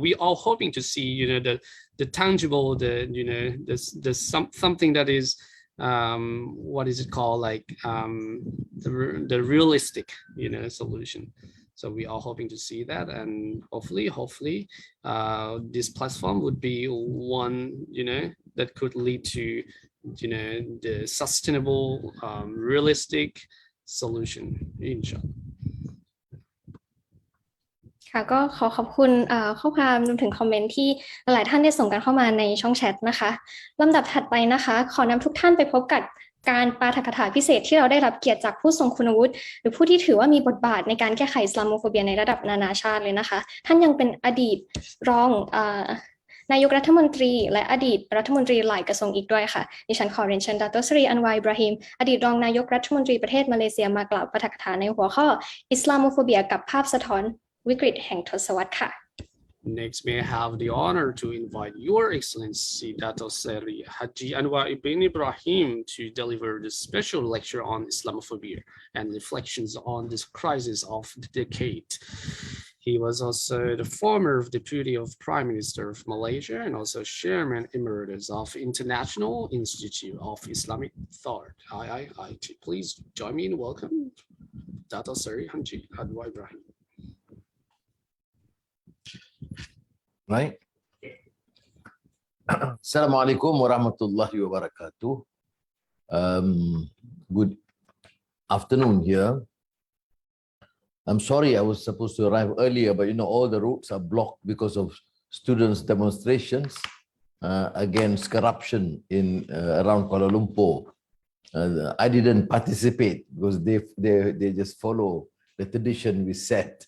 we all hoping to see the tangible the something that is what is it called, like the realistic solution. So we are hoping to see that, and hopefully this platform would be one that could lead to the sustainable realistic solution, inshallah. ค่ะก็ขอบคุณข้อความรวมถึงคอมเมนต์ที่หลายท่านได้ส่งกันเข้ามาในช่องแชทนะคะลำดับถัดไปนะคะขอนำทุกท่านไปพบกับการปาฐกถาพิเศษที่เราได้รับเกียรติจากผู้ทรงคุณวุฒิหรือผู้ที่ถือว่ามีบทบาทในการแก้ไขอิสลามโมโฟเบียในระดับนานาชาติเลยนะคะท่านยังเป็นอดีตรองนายกรัฐมนตรีและอดีตรัฐมนตรีหลายกระทรวงอีกด้วยค่ะดิฉันขอเรียนเชิญดร.สรีอันวาอิบราฮิมอดีตรองนายกรัฐมนตรีประเทศมาเลเซียมากล่าวปาฐกถาในหัวข้ออิสลามโมโฟเบียกับภาพสะท้อนวิกฤตแห่งทศวรรษค่ะ Next, may I have the honor to invite Your Excellency Dato' Seri Haji Anwar Ibn Ibrahim to deliver the special lecture on Islamophobia and reflections on this crisis of the decade. He was also the former Deputy of Prime Minister of Malaysia and also Chairman Emeritus of International Institute of Islamic Thought, IIIT. Please join me in welcome Dato' Seri Haji Anwar Ibrahim. Baik. Assalamualaikum warahmatullahi wabarakatuh. Good afternoon here. I'm sorry I was supposed to arrive earlier, but all the routes are blocked because of students' demonstrations against corruption in around Kuala Lumpur. I didn't participate because they just follow the tradition we set.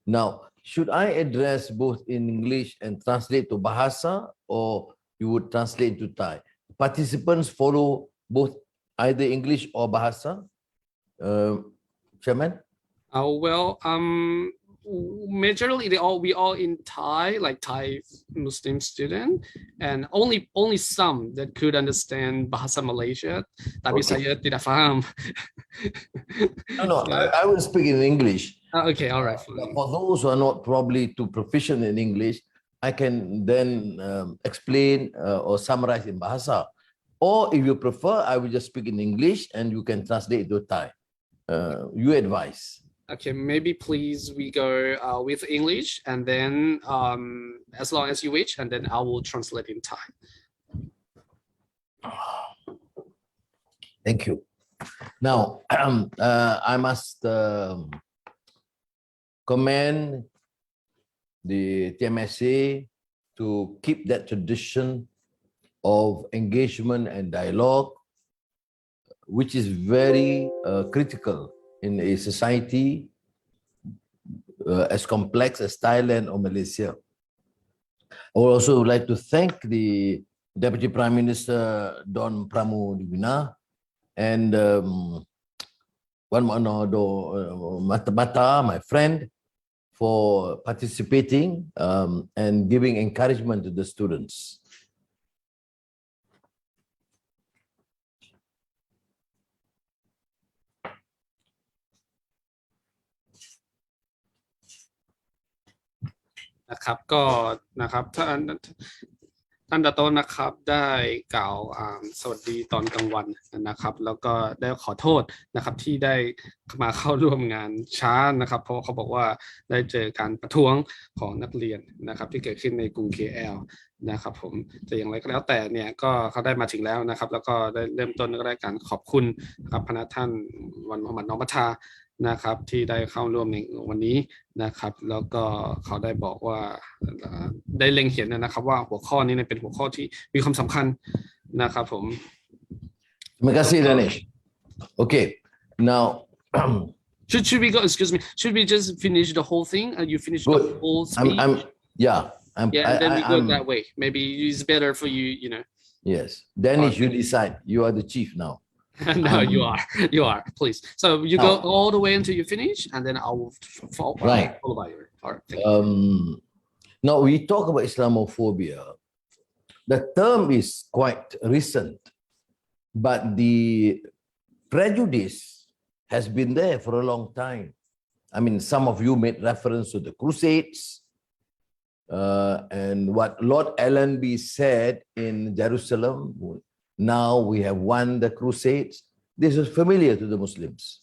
Now, should I address both in English and translate to Bahasa, or you would translate to Thai? Participants follow both either English or Bahasa? Chairman? majorly we all in Thai, like Thai Muslim student, and only some that could understand bahasa Malaysia. Tapi saya tidak paham. No, I will speak in English. Okay, all right. For those who are not probably too proficient in English, I can then explain or summarize in bahasa. Or if you prefer, I will just speak in English and you can translate to Thai. You advise. Okay, maybe please we go with English and then as long as you wish, and then I will translate in Thai. Thank you. Now, I must commend the TMSA to keep that tradition of engagement and dialogue, which is very critical in a society as complex as Thailand or Malaysia. I would also like to thank the Deputy Prime Minister Don Pramudwinai and Wan Manado Mata, my friend, for participating and giving encouragement to the students.นะครับก็นะครับท่านดาโต้นะครับได้กล่าวสวัสดีตอนกลางวันนะครับแล้วก็ได้ขอโทษนะครับที่ได้มาเข้าร่วมงานช้านะครับเพราะเขาบอกว่าได้เจอการประท้วงของนักเรียนนะครับที่เกิดขึ้นในกรุง KL นะครับผมแต่อย่างไรก็แล้วแต่เนี่ยก็เขาได้มาถึงแล้วนะครับแล้วก็ได้เริ่มต้นก็ได้การขอบคุณนะครับพนักท่านวันมุฮัมมัดน้อมมัทานะครับที่ได้เข้าร่วมในวันนี้นะครับแล้วก็เขาได้บอกว่าได้เล็งเห็นนะครับว่าหัวข้อนี้เป็นหัวข้อที่มีความสำคัญนะครับผม Terima kasih, Danish. Okay, now should we go? Excuse me. Should we just finish the whole thing? You finish the whole speech? Yeah, and then we go that way. Maybe it's better for you, you know. Yes, Danish, you decide. You are the chief now. No, you are. Please. So you go all the way until you finish, and then I will follow by you. All right. Thank you. Now we talk about Islamophobia. The term is quite recent, but the prejudice has been there for a long time. I mean, some of you made reference to the Crusades and what Lord Allenby said in Jerusalem. Now we have won the Crusades. This is familiar to the Muslims.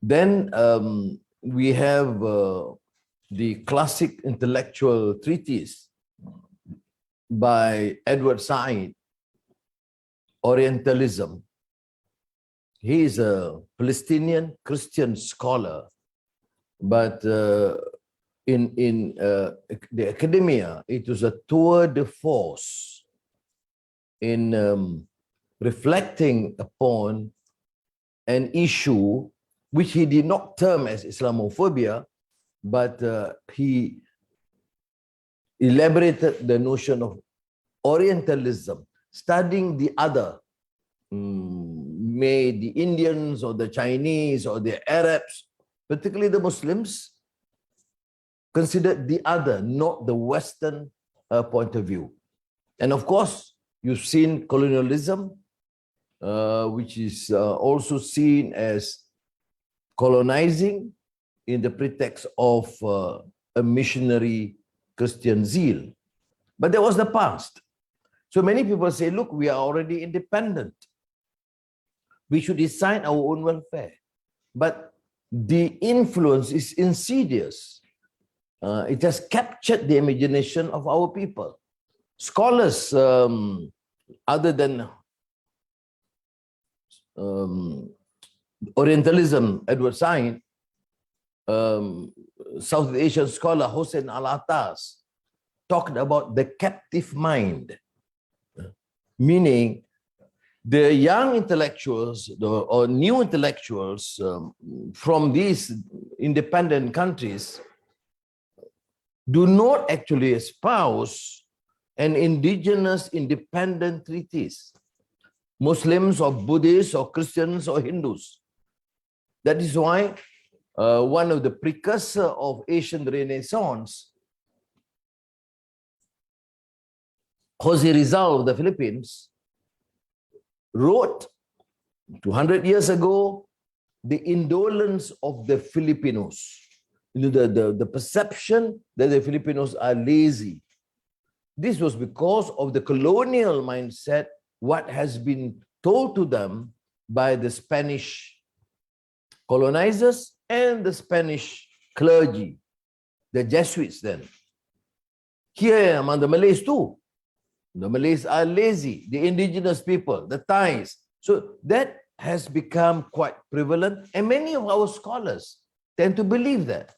Then we have the classic intellectual treatise by Edward Said, Orientalism. He is a Palestinian Christian scholar, but in the academia, it was a tour de force in reflecting upon an issue which he did not term as Islamophobia, but he elaborated the notion of Orientalism, studying the other, may the Indians or the Chinese or the Arabs, particularly the Muslims, considered the other, not the Western point of view. And of course, you've seen colonialism, which is also seen as colonizing in the pretext of a missionary Christian zeal. But that was the past. So many people say, look, we are already independent. We should decide our own welfare. But the influence is insidious. It has captured the imagination of our people. Scholars, other than Orientalism, Edward Said, South Asian scholar Hossein Alatas talked about the captive mind, meaning the young intellectuals or new intellectuals from these independent countries do not actually espouse an indigenous independent treatise, Muslims or Buddhists or Christians or Hindus. That is why one of the precursor of Asian Renaissance, Jose Rizal of the Philippines, wrote 200 years ago, the indolence of the Filipinos. You know, the perception that the Filipinos are lazy. This was because of the colonial mindset, what has been told to them by the Spanish colonizers and the Spanish clergy, the Jesuits then. Here among the Malays too. The Malays are lazy, the indigenous people, the Thais. So that has become quite prevalent, and many of our scholars tend to believe that,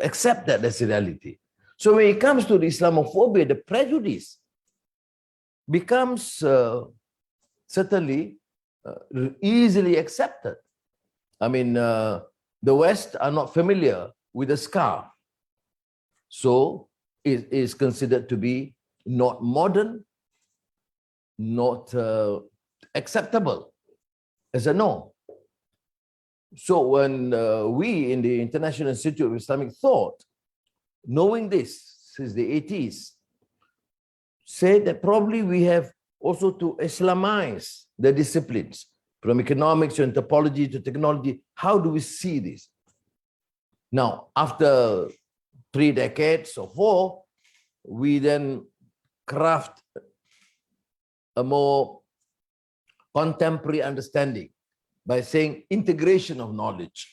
accept that as a reality. So when it comes to the Islamophobia, the prejudice becomes certainly easily accepted. I mean, the West are not familiar with the scar. So it is considered to be not modern, not acceptable as a norm. So when we in the International Institute of Islamic Thought, knowing this since the 80s, said that probably we have also to Islamize the disciplines, from economics to anthropology to technology. How do we see this? Now, after 3 decades or 4, we then craft a more contemporary understanding by saying integration of knowledge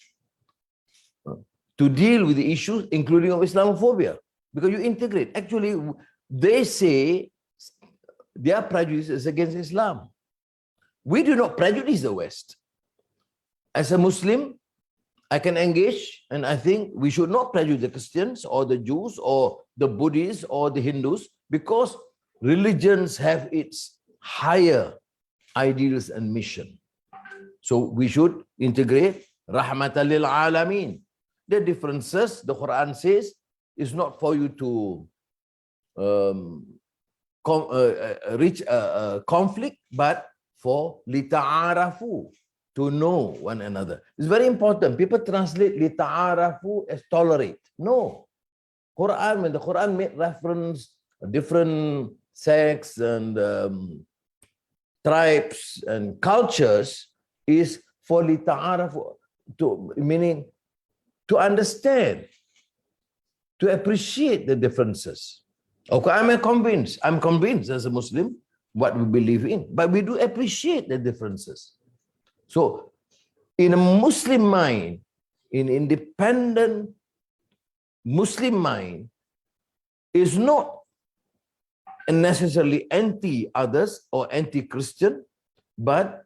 to deal with the issues, including of Islamophobia, because you integrate. Actually, they say their prejudice is against Islam. We do not prejudice the West. As a Muslim, I can engage, and I think we should not prejudice the Christians or the Jews or the Buddhists or the Hindus, because religions have its higher ideals and mission. So we should integrate rahmatan lil alameen. The differences, the Quran says, is not for you to reach a conflict, but for lita'arafu, to know one another. It's very important. People translate lita'arafu as tolerate. No. Quran, when the Quran made reference different sects and tribes and cultures, is for lita'arafu, to meaning to understand, to appreciate the differences. Okay, I'm convinced as a Muslim what we believe in, but we do appreciate the differences. So in a Muslim mind, in independent Muslim mind, is not necessarily anti-others or anti-Christian, but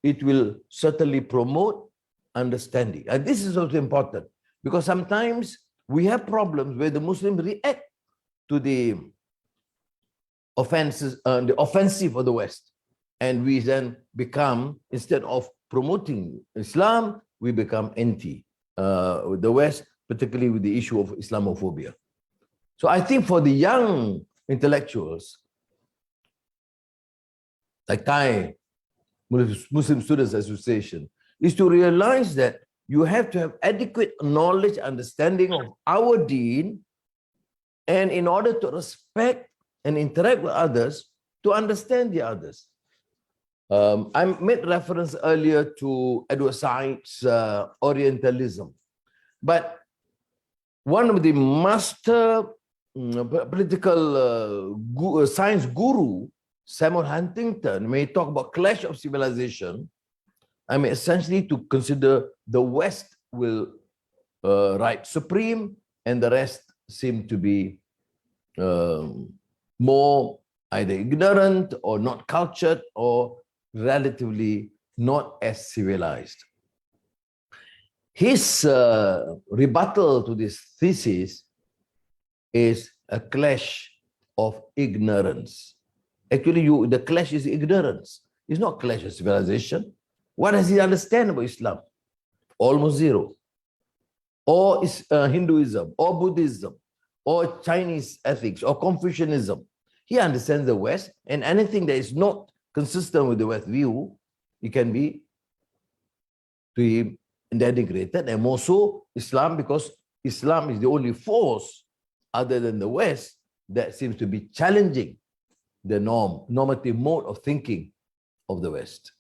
it will certainly promote understanding. And this is also important, because sometimes we have problems where the Muslims react to the offenses, the offensive of the West, and we then become, instead of promoting Islam, we become anti the West, particularly with the issue of Islamophobia. So I think for the young intellectuals, like Thai Muslim Students Association, is to realize that you have to have adequate knowledge, understanding of our deen, and in order to respect and interact with others, to understand the others. I made reference earlier to Edward Said's Orientalism, but one of the master political science guru, Samuel Huntington, when he talked about clash of civilization, I mean, essentially to consider the West will ride supreme and the rest seem to be more either ignorant or not cultured or relatively not as civilized. His rebuttal to this thesis is a clash of ignorance. Actually, the clash is ignorance. It's not clash of civilization. What does he understand about Islam? Almost zero. Or Hinduism, or Buddhism, or Chinese ethics, or Confucianism. He understands the West, and anything that is not consistent with the West view, it can be to him denigrated, and more so Islam, because Islam is the only force other than the West that seems to be challenging the normative mode of thinking of the West.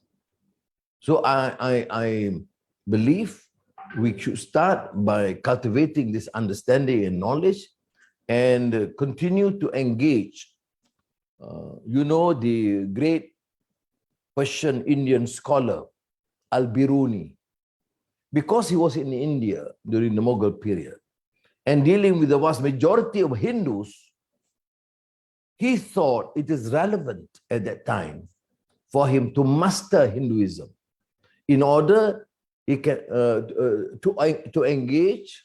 So I believe we should start by cultivating this understanding and knowledge and continue to engage. You know, the great Persian Indian scholar Al-Biruni, because he was in India during the Mughal period and dealing with the vast majority of Hindus, he thought it is relevant at that time for him to master Hinduism in order he can, to engage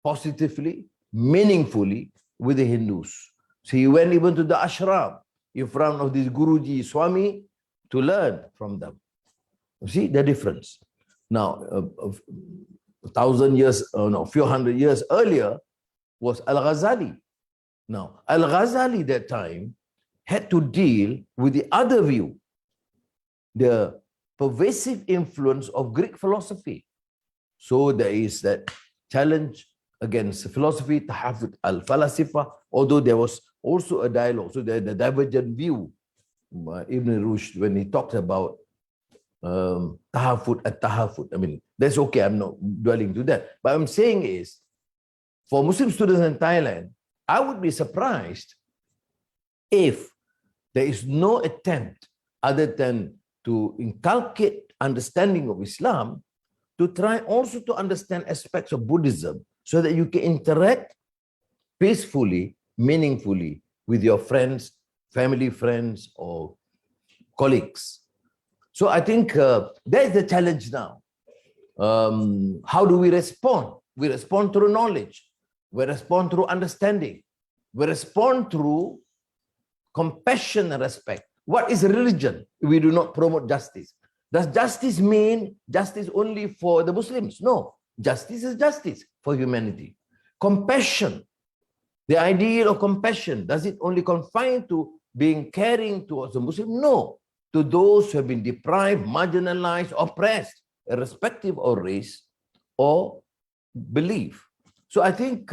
positively, meaningfully with the Hindus. So he went even to the ashram in front of this Guruji Swami to learn from them. You see the difference. Now, a few hundred years earlier was Al-Ghazali. Now, Al-Ghazali that time had to deal with the other view, the pervasive influence of Greek philosophy. So there is that challenge against philosophy, tahafut al-falasifa, although there was also a dialogue. So the divergent view, Ibn Rushd, when he talks about tahafut at-tahafut. I mean, that's okay, I'm not dwelling to that. But I'm saying is, for Muslim students in Thailand, I would be surprised if there is no attempt other than to inculcate understanding of Islam to try also to understand aspects of Buddhism so that you can interact peacefully, meaningfully with your friends, family friends, or colleagues. So I think that is the challenge now. How do we respond? We respond through knowledge. We respond through understanding. We respond through compassion and respect. What is religion? We do not promote justice. Does justice mean justice only for the Muslims? No. Justice is justice for humanity. Compassion, the ideal of compassion, does it only confine to being caring towards the Muslim? No. To those who have been deprived, marginalized, oppressed, irrespective of race or belief. So I think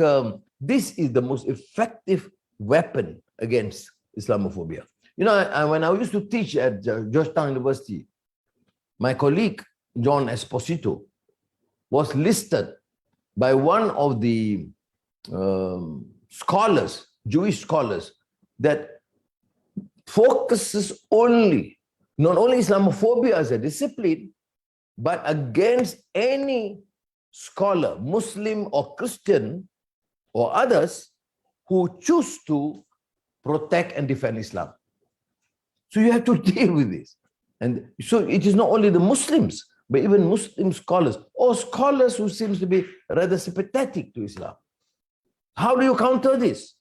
this is the most effective weapon against Islamophobia. You know, when I used to teach at Georgetown University, my colleague, John Esposito, was listed by one of the scholars, Jewish scholars, that focuses only, not only Islamophobia as a discipline, but against any scholar, Muslim or Christian or others, who choose to protect and defend Islam. So you have to deal with this. And so it is not only the Muslims, but even Muslim scholars or scholars who seems to be rather sympathetic to Islam. How do you counter this?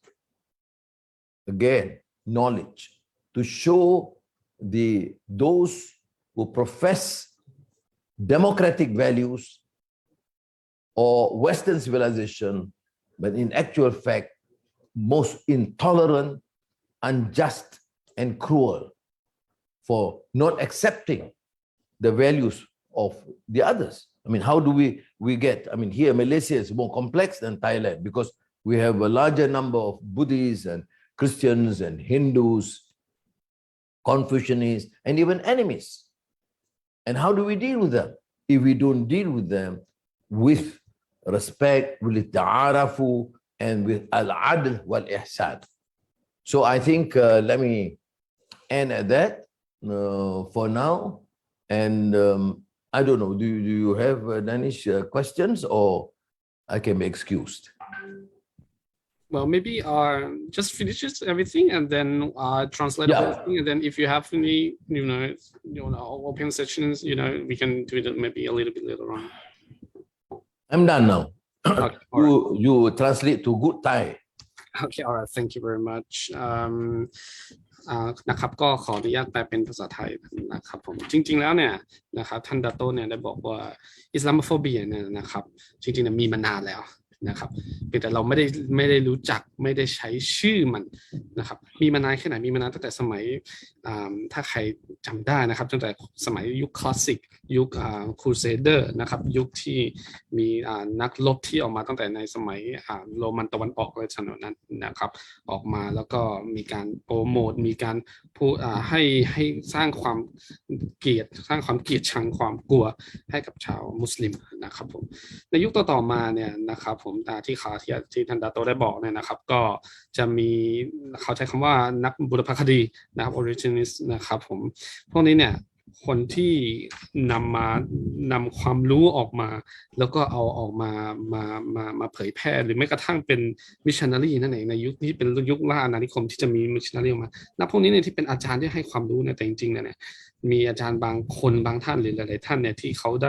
Again, knowledge, to show those who profess democratic values or Western civilization, but in actual fact, most intolerant, unjust, and cruel for not accepting the values of the others. I mean, how do we get, I mean, here Malaysia is more complex than Thailand because we have a larger number of Buddhists and Christians and Hindus, Confucianists, and even enemies. And how do we deal with them? If we don't deal with them with respect, with ta'arafu, and with al-adl wal-ihsan. So I think let me end at that for now. And I don't know, do you have Danish questions, or I can be excused? Well, maybe just finishes everything and then translate the whole thing. And then if you have any, open sessions, we can do it maybe a little bit later on. I'm done now. Okay, you translate to good Thai. Okay, all right. Thank you very much. นะครับก็ขออนุญาตแปลเป็นภาษาไทยนะครับผมจริงๆแล้วเนี่ยนะครับท่านดาโต้เนี่ยได้บอกว่า Islamophobia เนี่ยนะครับจริงๆมีมานานแล้ว นะครับเพียงแต่เราไม่ได้รู้จักไม่ได้ใช้ชื่อมันนะครับมีมานานแค่ไหนมีมานานตั้งแต่สมัยถ้าใครจำได้นะครับตั้งแต่สมัยยุคคลาสสิกยุคครูเซเดอร์นะครับยุคที่มีนักรบที่ออกมาตั้งแต่ในสมัยโรมันตะวันออกอะไรฉะนั้นนะครับออกมาแล้วก็มีการโปรโมทมีการพูดให้สร้างความเกลียดชังความกลัวให้กับชาวมุสลิมนะครับผมในยุคต่อมาเนี่ยนะครับผมที่ท่านดาโตได้บอกเนี่ยนะครับก็จะมีเขาใช้คำว่านักบุรพคดีนะครับ originalist นะครับผมพวกนี้เนี่ยคนที่นำความรู้ออกมาแล้วก็เอาออกมาเผยแพร่หรือแม้กระทั่งเป็นมิชชันนารีนั่นเองในยุคนี้เป็นยุคล่าอาณานิคมที่จะมีมิชชันนารีออกมาพวกนี้เนี่ยที่เป็นอาจารย์ที่ให้ความรู้เนี่ยแต่จริงๆเนี่ยมีอาจารย์บางคนบางท่านหรือหลายๆท่านเนี่ยที่เขาไ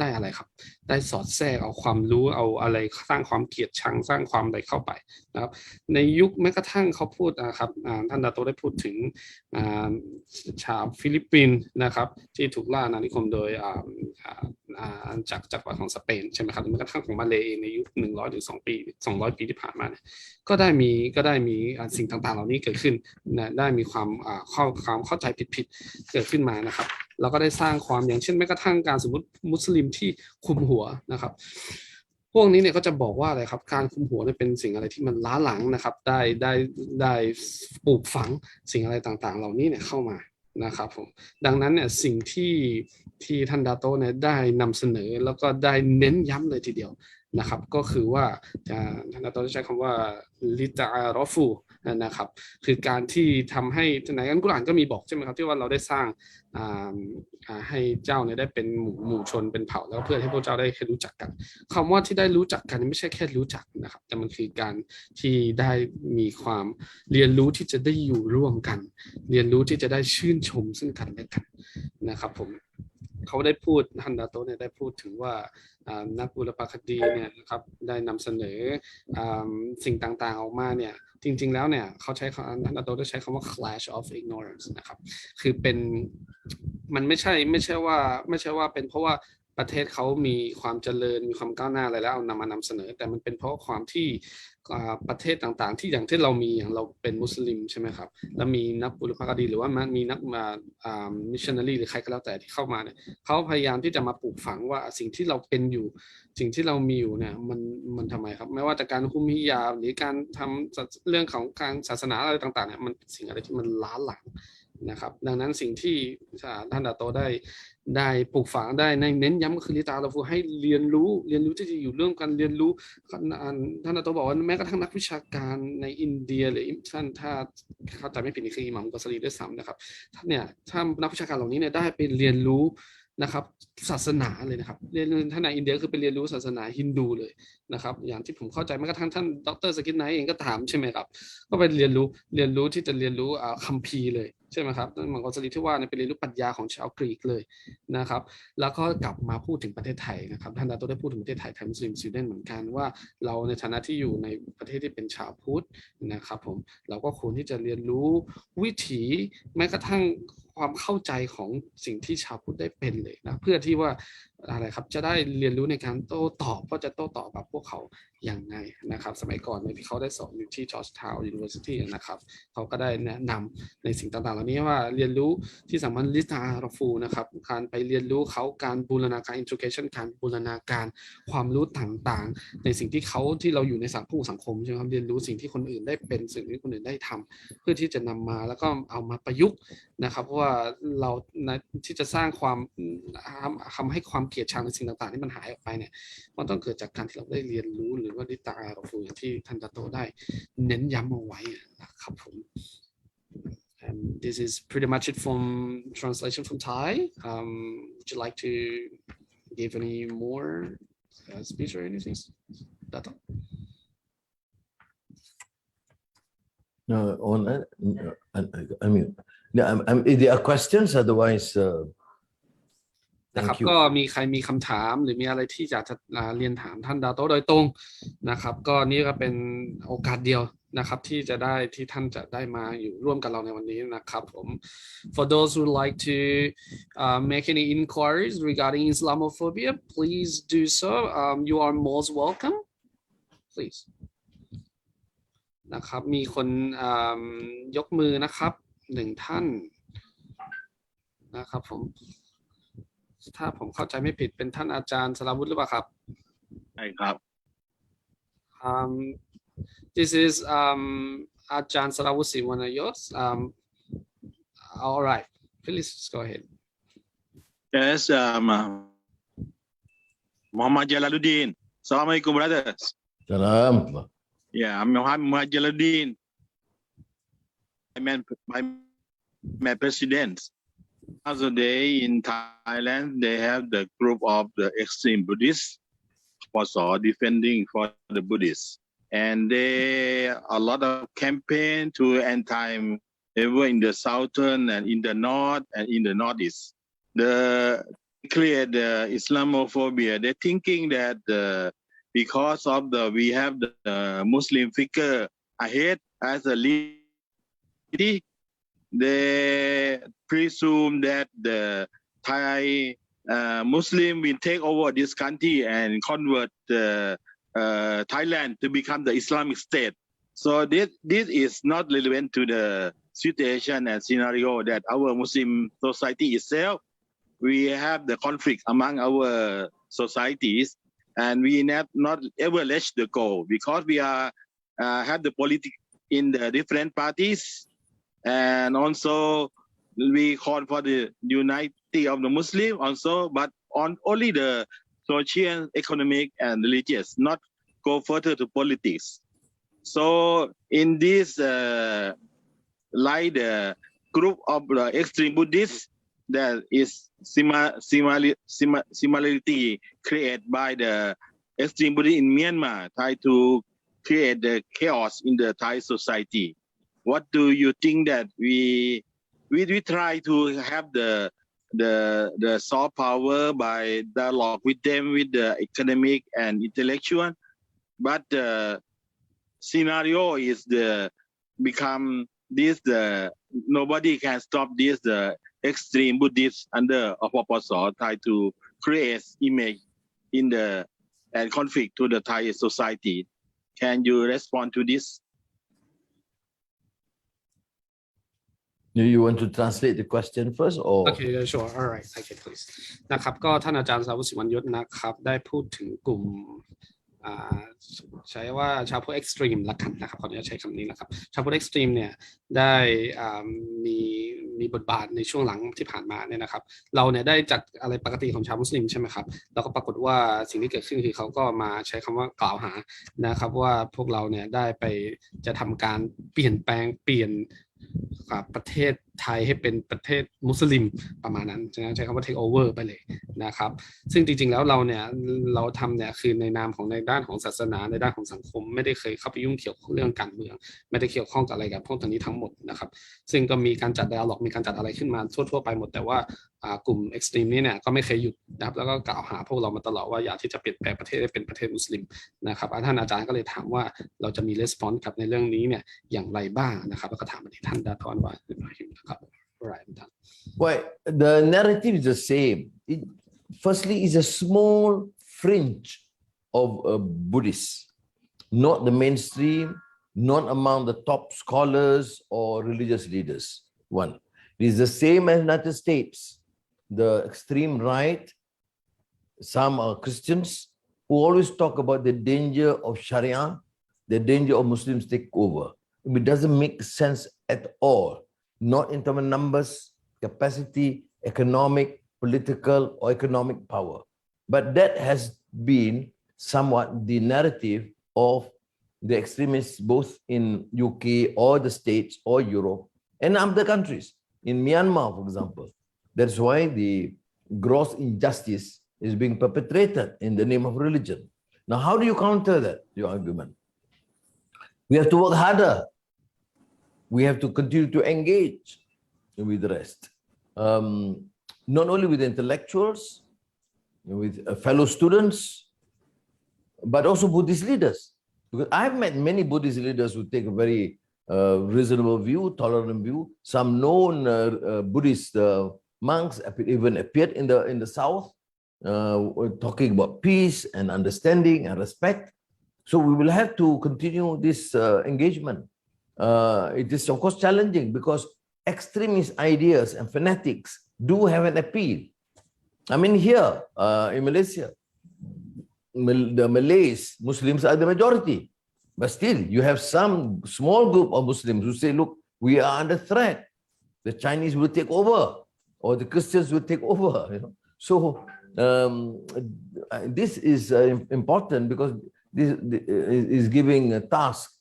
ด้อะไรครับได้สอดแทรกเอาความรู้เอาอะไรสร้างความเกลียดชังสร้างความอะไรเข้าไปนะครับในยุคแม้กระทั่งเขาพูดนะครับท่านดาโตได้พูดถึงชาวฟิลิปปินส์นะครับที่ถูกล่าอาณานิคมโดยจากจักรวรรดิของสเปนใช่ไหมครับแม้กระทั่งของมาเลย์ในยุค100 ถึง 2 ปี 200 ปีที่ผ่านมาเนี่ยก็ได้มีสิ่งต่างๆเหล่านี้เกิดขึ้นนะได้มีความเข้าใจผิดๆเกิดขึ้นมานะครับเราก็ได้สร้างความอย่างเช่นแม้กระทั่งการสมมติมุสลิมที่คุมหัวนะครับพวกนี้เนี่ยก็จะบอกว่าอะไรครับการคุมหัวเนี่ยเป็นสิ่งอะไรที่มันล้าหลังนะครับได้ปลูกฝังสิ่งอะไรต่างๆเหล่านี้เนี่ยเข้ามานะครับผมดังนั้นเนี่ยสิ่งที่ท่านดาโตเนี่ยได้นำเสนอแล้วก็ได้เน้นย้ำเลยทีเดียวนะครับก็คือว่าท่านดาโตใช้คำว่าลิตาอารอฟูนะครับคือการที่ทำให้ในอัลกุรอานก็มีบอกใช่ไหมครับที่ว่าเราได้สร้างให้เจ้าเนี่ยได้เป็นหมู่ชนเป็นเผ่าแล้วเพื่อให้พวกเจ้าได้รู้จักกันคำว่าที่ได้รู้จักกันไม่ใช่แค่รู้จักนะครับแต่มันคือการที่ได้มีความเรียนรู้ที่จะได้อยู่ร่วมกันเรียนรู้ที่จะได้ชื่นชมซึ่งกันและกันนะครับผมเขาได้พูดท่านดาโตเนี่ยได้พูดถึงว่านักบุรพคดีเนี่ยนะครับได้นำเสนอสิ่งต่างๆออกมาเนี่ยจริงๆแล้วเนี่ยเขาใช้ท่านดาโตได้ใช้คำว่า clash of ignorance นะครับคือเป็นมันไม่ใช่ว่าเป็นเพราะว่าประเทศเขามีความเจริญมีความก้าวหน้าอะไรแล้วเอามานำเสนอแต่มันเป็นเพราะความที่ประเทศต่างๆที่อย่างที่เรามีอย่างเราเป็นมุสลิมใช่ไหมครับแล้วมีนักบุรพคดีหรือว่ามีนักมิชชันนารีหรือใครก็แล้วแต่ที่เข้ามาเนี่ยเขาพยายามที่จะมาปลูกฝังว่าสิ่งที่เราเป็นอยู่สิ่งที่เรามีอยู่เนี่ยมันทำไมครับไม่ว่าจากการคุมฮิญาบหรือการทำเรื่องของการศาสนาอะไรต่างๆเนี่ยมันสิ่งอะไรที่มันล้าหลังนะครับดังนั้นสิ่งที่ท่านดาโตได้ปลูกฝังได้เน้นย้ำก็คือลิตาเราฟูให้เรียนรู้ที่จะอยู่ร่วมกันเรียนรู้ท่านดาโตบอกว่าแม้กระทั่งนักวิชาการในอินเดียหรือท่านถ้าเข้าใจไม่ผิดนี่คืออิหม่ามกอซาลีด้วยซ้ำนะครับท่านเนี่ยถ้านักวิชาการเหล่านี้เนี่ยได้ไปเรียนรู้นะครับศาสนาเลยนะครับเรียนท่านในอินเดียคือไปเรียนรู้ศาสนาฮินดูเลยนะครับอย่างที่ผมเข้าใจแม้กระทั่งท่านดร.สกิทไนท์เองก็ถามใช่ไหมครับก็ไปเรียนรู้ที่จะเรียนรู้คัมภีร์เลยใช่ไหมครับมังกรสลีที่ว่าไปเรียนรู้ปรัชญาของชาวกรีกเลยนะครับแล้วก็กลับมาพูดถึงประเทศไทยนะครับท่านดาโตได้พูดถึงประเทศไทยมุสลิมสวีเดนเหมือนกันว่าเราในฐานะที่อยู่ในประเทศที่เป็นชาวพุทธนะครับผมเราก็ควรที่จะเรียนรู้วิถีแม้กระทั่งความเข้าใจของสิ่งที่ชาวพุทธได้เป็นเลยนะเพื่อที่ว่าอะไรครับจะได้เรียนรู้ในการโต้ตอบว่าจะโต้ตอบกับพวกเขาอย่างไงนะครับสมัยก่อนที่เขาได้สอนอยู่ที่จอร์จทาวน์ University นะครับเขาก็ได้แนะนำในสิ่งต่างๆเหล่านี้ว่าเรียนรู้ที่สำคัญลิตาอารอฟูนะครับการไปเรียนรู้เขาการบูรณาการ education การบูรณาการความรู้ต่างๆในสิ่งที่เราอยู่ในสังคมใช่ไหมครับเรียนรู้สิ่งที่คนอื่นได้เป็นสิ่งที่คนอื่นได้ทำเพื่อที่จะนำมาแล้วก็เอามาประยุกต์นะครับเพราะว่าเราที่จะสร้างความทำให้ความเกลียดชังในสิ่งต่างๆที่มันหายออกไปเนี่ยมันต้องเกิดจากการที่เราได้เรียนรู้หรือว่าลิตาอารอฟูอย่างที่ท่านดาโตได้เน้นย้ำเอาไว้นะครับผม This is pretty much it from translation from Thai. Would you like to give any more speech or anything, Dato? No, I mean, there are questions. Otherwise, นะครับก็มีใครมีคำถามหรือมีอะไรที่อยากจะเรียนถามท่านดาโตโดยตรงนะครับก็นี่ก็เป็นโอกาสเดียวนะครับที่ท่านจะได้มาอยู่ร่วมกับเราในวันนี้นะครับผม For those who like to make any inquiries regarding Islamophobia, please do so. You are most welcome. please นะครับมีคนยกมือนะครับ1ท่านนะครับถ้าผมเข้าใจไม่ผิดเป็นท่านอาจารย์สราวุธหรือเปล่าครับใช่ครับ this is อาจารย์สราวุธศิวรรณยศall right please go ahead yes Muhammad Jalaluddin Assalamualaikum brothers Salam. yeah I'm Muhammad Jalaluddin my president other day in Thailand they have the group of the extreme Buddhists also defending for the Buddhists and they a lot of campaign to end time ever in the southern and in the north and in the northeast the clear the Islamophobia they're thinking that because of we have the Muslim figure ahead as a leader they presume that the Thai Muslim will take over this country and convert Thailand to become the Islamic State. So this is not relevant to the situation and scenario that our Muslim society itself. We have the conflict among our societies, and we not ever reach the goal because we are have the politics in the different parties, and also we call for the unity of the Muslim also, but on only the social, economic, and religious, not go further to politics. So in this like the group of extreme Buddhists, that is similarity created by the extreme Buddhists in Myanmar, try to create the chaos in the Thai society. What do you think that we try to have the soft power by dialogue with them with the economic and intellectual, but the scenario is become this nobody can stop this extreme Buddhists under Opposol try to create image in the and conflict to the Thai society. Can you respond to this? Do you want to translate the question first or Okay sure all right okay please นะครับก็ท่านอาจารย์สราวุธศิวรรณยศนะครับได้พูดถึงกลุ่มใช้ว่าชาวพวกเอ็กซ์ตรีมละกันนะครับขออนุญาตใช้คำนี้นะครับชาวพวกเอ็กซ์ตรีมเนี่ยได้มีบทบาทในช่วงหลังที่ผ่านมาเนี่ยนะครับเราเนี่ยได้จัดอะไรปกติของชาวมุสลิมใช่ไหมครับแล้วก็ปรากฏว่าสิ่งที่เกิดขึ้นคือเขาก็มาใช้คำว่ากล่าวหานะครับว่าพวกเราเนี่ยได้ไปจะทำการเปลี่ยนแปลงเปลี่ยนประเทศไทยให้เป็นประเทศมุสลิมประมาณนั้นใช้คำว่า take over ไปเลยนะครับซึ่งจริงๆแล้วเราทำเนี่ยคือในนามของในด้านของศาสนาในด้านของสังคมไม่ได้เคยเข้าไปยุ่งเกี่ยวเรื่องการเมืองไม่ได้เกี่ยวข้องกับอะไรกับพวกนี้ทั้งหมดนะครับซึ่งก็มีการจัด dialogue มีการจัดอะไรขึ้นมาทั่วไปหมดแต่ว่ากลุ่ม extreme นี้เนี่ยก็ไม่เคยหยุดนะครับแล้วก็กล่าวหาพวกเรามาตลอดว่าอยากที่จะเปลี่ยนแปลงประเทศให้เป็นประเทศมุสลิมนะครับท่านอาจารย์ก็เลยถามว่าเราจะมี response กับในเรื่องนี้เนี่ยอย่างไรบ้างนะครับแล้วก็ถามมาที่ท่านดาทอนว่านะครับ Well, the narrative is the same. Firstly, it's a small fringe of Buddhists, not the mainstream, not among the top scholars or religious leaders. One, it is the same as United States. The extreme right, some are Christians who always talk about the danger of Sharia, the danger of Muslims take over. It doesn't make sense at all. Not in terms of numbers, capacity, economic, political, or economic power. But that has been somewhat the narrative of the extremists, both in UK or the States or Europe and other countries. In Myanmar, for example, that's why the gross injustice is being perpetrated in the name of religion. Now, how do you counter that, your argument? We have to work harder. We have to continue to engage with the rest. Not only with intellectuals, with fellow students, but also Buddhist leaders. Because I've met many Buddhist leaders who take a very reasonable view, tolerant view. Some known Buddhist monks even appeared in the South, talking about peace and understanding and respect. So we will have to continue this engagement. It is of course challenging because extremist ideas and fanatics do have an appeal. I mean here in Malaysia, the Malays, Muslims are the majority. But still, you have some small group of Muslims who say, look, we are under threat. The Chinese will take over or the Christians will take over. You know? So this is important because this is giving a task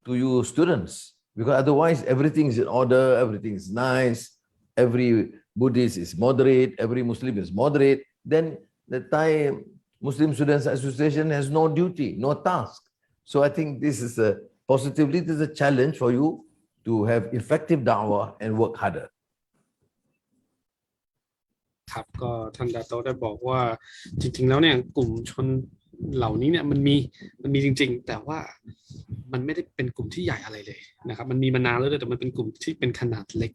to you students. Because otherwise, everything is in order, everything is nice, every Buddhist is moderate, every Muslim is moderate. Then the Thai Muslim Students Association has no duty, no task. So I think this is positively, this is a challenge for you to have effective da'wah and work harder. ครับก็ท่านดาโตได้บอกว่าจริงๆแล้วเนี่ยกลุ่มชนเหล่านี้เนี่ยมันมีจริงๆแต่ว่ามันไม่ได้เป็นกลุ่มที่ใหญ่อะไรเลยนะครับมันมีมานานแล้วด้วยแต่มันเป็นกลุ่มที่เป็นขนาดเล็ก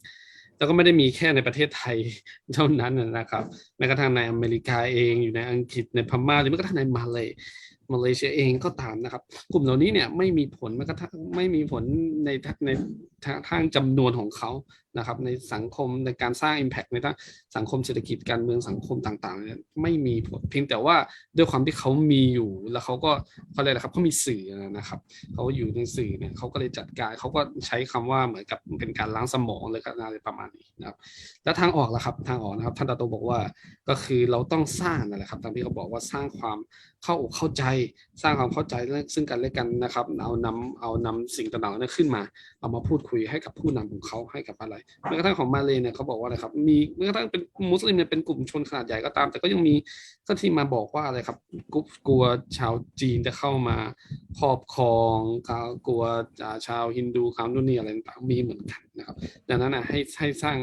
แล้วก็ไม่ได้มีแค่ในประเทศไทยเท่านั้นนะครับแม้กระทั่งในอเมริกาเองอยู่ในอังกฤษในพม่าหรือแม้กระทั่งในมาเลเซียเองก็ตามนะครับกลุ่มเหล่านี้เนี่ยไม่มีผลแม้กระทั่งไม่มีผลในทางจำนวนของเขานะครับในสังคมในการสร้าง impact ในทางสังคมเศรษฐกิจการเมืองสังคมต่างๆเนี่ยไม่มีผลเพียงแต่ว่าด้วยความที่เขามีอยู่แล้วเขาเรียกอะไรครับเขามีสื่อนะครับเขาอยู่ในสื่อเนี่ยเขาก็เลยจัดการเขาก็ใช้คำว่าเหมือนกับเป็นการล้างสมองเลยครับอะไรประมาณนี้นะครับแล้วทางออกล่ะครับทางออกนะครับท่านดาโตบอกว่าก็คือเราต้องสร้างนั่นแหละครับตามที่เขาบอกว่าสร้างความเข้าอกเข้าใจสร้างความเข้าใจซึ่งกันและกันนะครับเอานำสิ่งต่างๆนั้นขึ้นมาเอามาพูดคุยให้กับผู้นำของเขาให้กับอะไรแม้กระทั่งของมาเลเนี่ยเขาบอกว่าอะไรครับมีแม้กระทั่งเป็นมุสลิมเนี่ยเป็นกลุ่มชนขนาดใหญ่ก็ตามแต่ก็ยังมีก็ที่มาบอกว่าอะไรครับกลัวชาวจีนจะเข้ามาครอบครองกลัวชาวฮินดูคำนู่นนี่อะไรต่างๆมีเหมือนกันนะครับดังนั้นนะให้สร้าง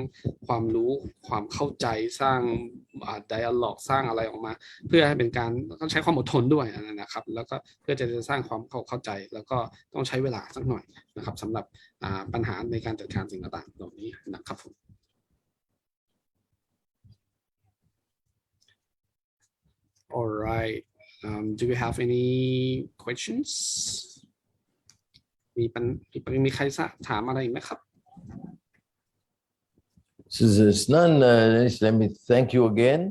ความรู้ความเข้าใจสร้างdialogue สร้างอะไรออกมาเพื่อให้เป็นการใช้ความอดทนด้วยนะครับแล้วก็เพื่อจะสร้างความเข้าใจแล้วก็ต้องใช้เวลาสักหน่อยนะครับสำหรับปัญหาในการจัดการสิ่งต่างๆเหล่านี้นะครับผม Alright, do we have any questions? มีใครถามอะไรไหมครับ Since none, let me thank you again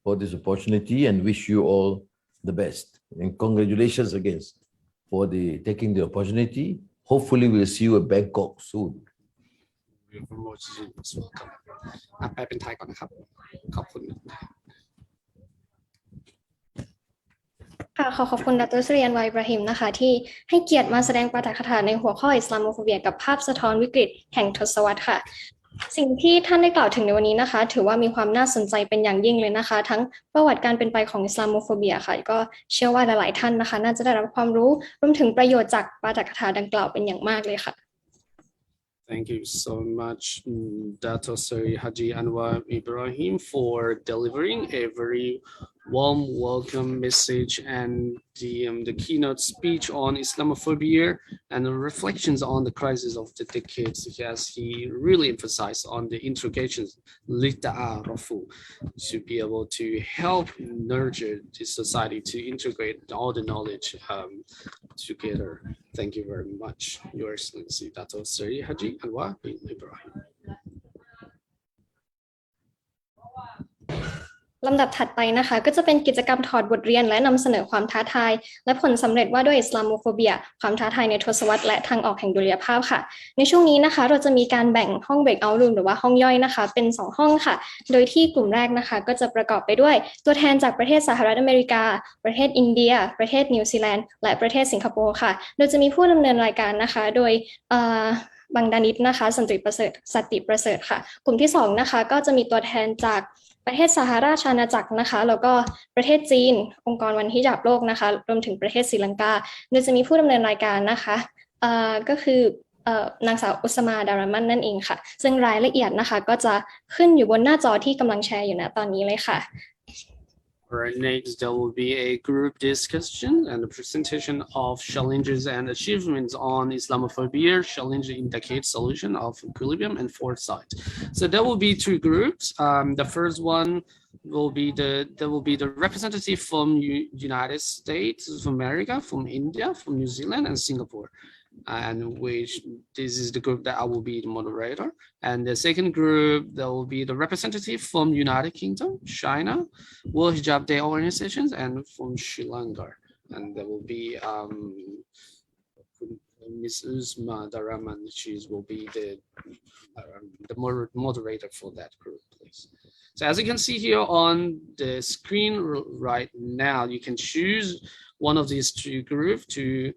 for this opportunity and wish you all the best. And congratulations again for taking the opportunity. Hopefully, we'll see you at Bangkok soon. ไปเป็นไทยก่อนนะครับขอบคุณค่ะขอบคุณดร.สุริยัน วาอิบราฮิมนะคะที่ให้เกียรติมาแสดงปาฐกถาในหัวข้ออิสลามโมโฟเบียกับภาพสะท้อนวิกฤตแห่งทศวรรษค่ะสิ่งที่ท่านได้กล่าวถึงในวันนี้นะคะถือว่ามีความน่าสนใจเป็นอย่างยิ่งเลยนะคะทั้งประวัติการเป็นไปของอิสลามโมโฟเบียค่ะก็เชื่อว่าหลายๆท่านนะคะน่าจะได้รับความรู้รวมถึงประโยชน์จากปาฐกถาดังกล่าวเป็นอย่างมากเลยค่ะThank you so much, Dr. Seri Haji Anwar Ibrahim, for delivering a very warm welcome message and the keynote speech on Islamophobia and the reflections on the crisis of the decades. Yes, he really emphasized on the integrations to be able to help nurture the society to integrate all the knowledge together. Thank you very much, Your Excellency, Dr. Seri Haji Anwar Ibrahim. ลำดับถัดไปนะคะก็จะเป็นกิจกรรมถอดบทเรียนและนำเสนอความท้าทายและผลสำเร็จว่าด้วยอิสลามโมโฟเบียความท้าทายในทศวรรษและทางออกแห่งดุลยภาพค่ะในช่วงนี้นะคะเราจะมีการแบ่งห้อง breakout room หรือว่าห้องย่อยนะคะเป็น2ห้องค่ะโดยที่กลุ่มแรกนะคะก็จะประกอบไปด้วยตัวแทนจากประเทศสหรัฐอเมริกาประเทศอินเดียประเทศนิวซีแลนด์และประเทศสิงคโปร์ค่ะโดยจะมีผู้ดำเนินรายการนะคะโดยบังดานิชนะคะสันติประเสริฐค่ะกลุ่มที่2นะคะก็จะมีตัวแทนจากประเทศสหราชอาณาจักรนะคะแล้วก็ประเทศจีนองค์กรวันฮิญาบโลกนะคะรวมถึงประเทศศรีลังกาโดยจะมีผู้ดำเนินรายการนะคะก็คือนางสาวอุสมาดารามันนั่นเองค่ะซึ่งรายละเอียดนะคะก็จะขึ้นอยู่บนหน้าจอที่กำลังแชร์อยู่ณตอนนี้เลยค่ะ All right, next there will be a group discussion and a presentation of challenges and achievements on Islamophobia. Challenge indicates solution of equilibrium and foresight. So there will be two groups. The first one will be the representative from United States of America, from India, from New Zealand, and Singapore. And which this is the group that I will be the moderator. And the second group, there will be the representative from United Kingdom, China, World Hijab Day organizations, and from Sri Lanka. And there will be Ms. Usma Daraman. She will be the moderator for that group, please. So as you can see here on the screen right now, you can choose one of these two groups to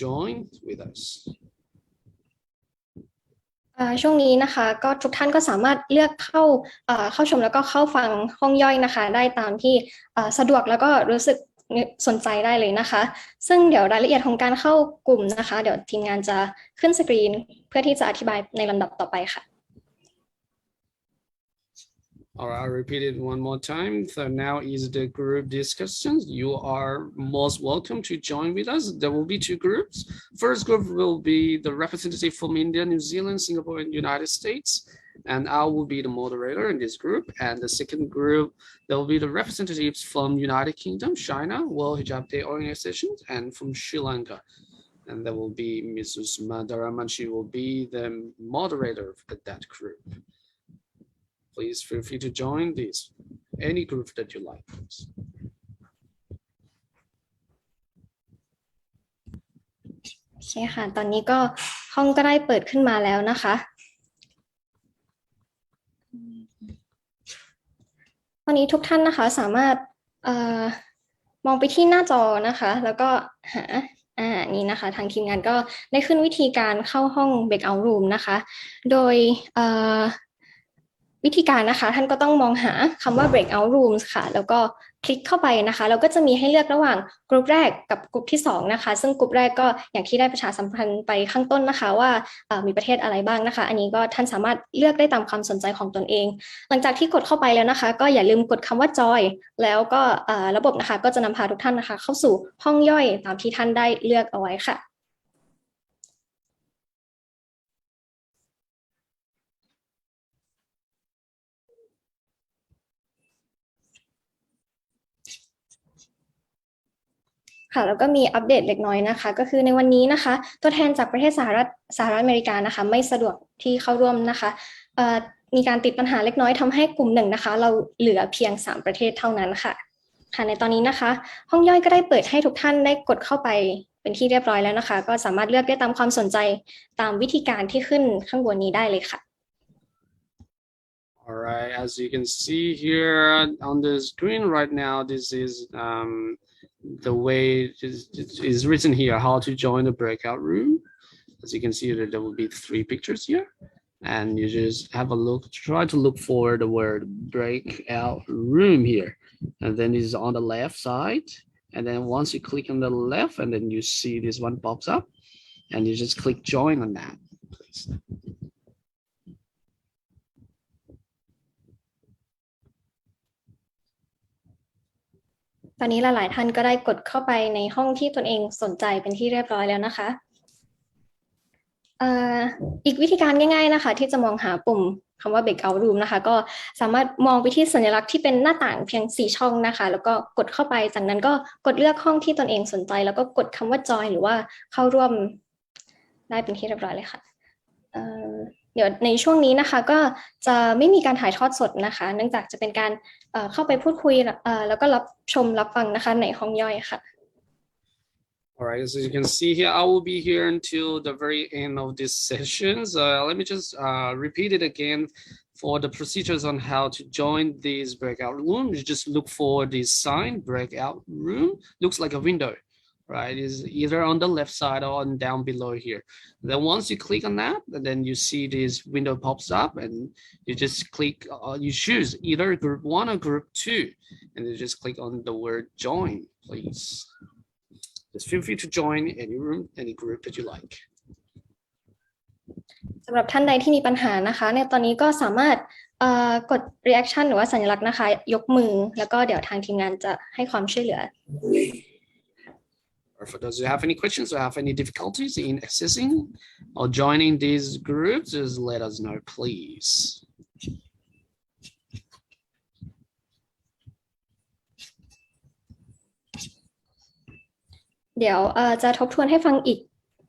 join with us. ช่วงนี้นะคะก็ทุกท่านก็สามารถเลือกเข้าชมแล้วก็เข้าฟังห้องย่อยนะคะได้ตามที่สะดวกแล้วก็รู้สึกสนใจได้เลยนะคะซึ่งเดี๋ยวรายละเอียดของการเข้ากลุ่มนะคะเดี๋ยวทีมงานจะขึ้นสกรีนเพื่อที่จะอธิบายในลำดับต่อไปค่ะ All right, I'll repeat it one more time. So now is the group discussions. You are most welcome to join with us. There will be two groups. First group will be the representative from India, New Zealand, Singapore, and United States. And I will be the moderator in this group. And the second group, there will be the representatives from United Kingdom, China, World Hijab Day organizations, and from Sri Lanka. And there will be Ms. Usma Daraman. She will be the moderator of that group. Please feel free to join this, any group that you like. Please. โอเคค่ะตอนนี้ก็ห้องก็ได้เปิดขึ้นมาแล้วนะคะตอนนี้ทุกท่านนะคะสามารถมองไปที่หน้าจอนะคะแล้วก็หานี่นะคะทางทีมงานก็ได้ขึ้นวิธีการเข้าห้อง breakout room นะคะโดยวิธีการนะคะท่านก็ต้องมองหาคำว่า breakout rooms ค่ะแล้วก็คลิกเข้าไปนะคะแล้วก็จะมีให้เลือกระหว่างกลุ่มแรกกับกลุ่มที่2นะคะซึ่งกลุ่มแรกก็อย่างที่ได้ประชาสัมพันธ์ไปข้างต้นนะคะว่ามีประเทศอะไรบ้างนะคะอันนี้ก็ท่านสามารถเลือกได้ตามความสนใจของตนเองหลังจากที่กดเข้าไปแล้วนะคะก็อย่าลืมกดคำว่า join แล้วก็ระบบนะคะก็จะนำพาทุกท่านนะคะเข้าสู่ห้องย่อยตามที่ท่านได้เลือกเอาไว้ค่ะค่ะแล้วก็มีอัปเดตเล็กน้อยนะคะก็คือในวันนี้นะคะตัวแทนจากประเทศสหรัฐอเมริกานะคะไม่สะดวกที่เข้าร่วมนะคะมีการติดปัญหาเล็กน้อยทำให้กลุ่มหนึ่งนะคะเราเหลือเพียง3ประเทศเท่านั้นค่ะในตอนนี้นะคะห้องย่อยก็ได้เปิดให้ทุกท่านได้กดเข้าไปเป็นที่เรียบร้อยแล้วนะคะก็สามารถเลือกได้ตามความสนใจตามวิธีการที่ขึ้นข้างบนนี้ได้เลยค่ะ All right, as you can see here on the screen right now, this is the way it is written here, how to join the breakout room. As you can see, there will be 3 pictures here. And you just have a look, try to look for the word breakout room here. And then it's on the left side. And then once you click on the left, and then you see this one pops up. And you just click join on that, please. ตอนนี้หลายๆท่านก็ได้กดเข้าไปในห้องที่ตนเองสนใจเป็นที่เรียบร้อยแล้วนะคะอีกวิธีการง่ายๆนะคะที่จะมองหาปุ่มคำว่า breakout room นะคะก็สามารถมองไปที่สัญลักษณ์ที่เป็นหน้าต่างเพียง4ช่องนะคะแล้วก็กดเข้าไปจากนั้นก็กดเลือกห้องที่ตนเองสนใจแล้วก็กดคำว่า join หรือว่าเข้าร่วมได้เป็นที่เรียบร้อยเลยค่ะเดี๋ยวในช่วงนี้นะคะก็จะไม่มีการถ่ายทอดสดนะคะเนื่องจากจะเป็นการเข้าไปพูดคุยแล้วก็รับชมรับฟังนะคะในห้องย่อยค่ะ All right, as you can see here, I will be here until the very end of this session. So let me just repeat it again for the procedures on how to join this breakout room. You just look for this sign, breakout room. Looks like a window, right? It's either on the left side or on down below here. Then once you click on that, and then you see this window pops up, and you just click, you choose either group 1 or group 2, and you just click on the word join, please. Just feel free to join any room, any group that you like. จะ ำหรับท่านใดที่มีปัญหานะคะในตอนนี้ก็สามารถกด reaction หรือว่าสัญลักษณ์นะคะยกมือแล้วก็เดี๋ยวทางทีมงานจะให้ความช่วยเหลือ Or for those who have any questions or have any difficulties in accessing or joining these groups, just let us know, please. เดี๋ยวจะทบทวนให้ฟังอีก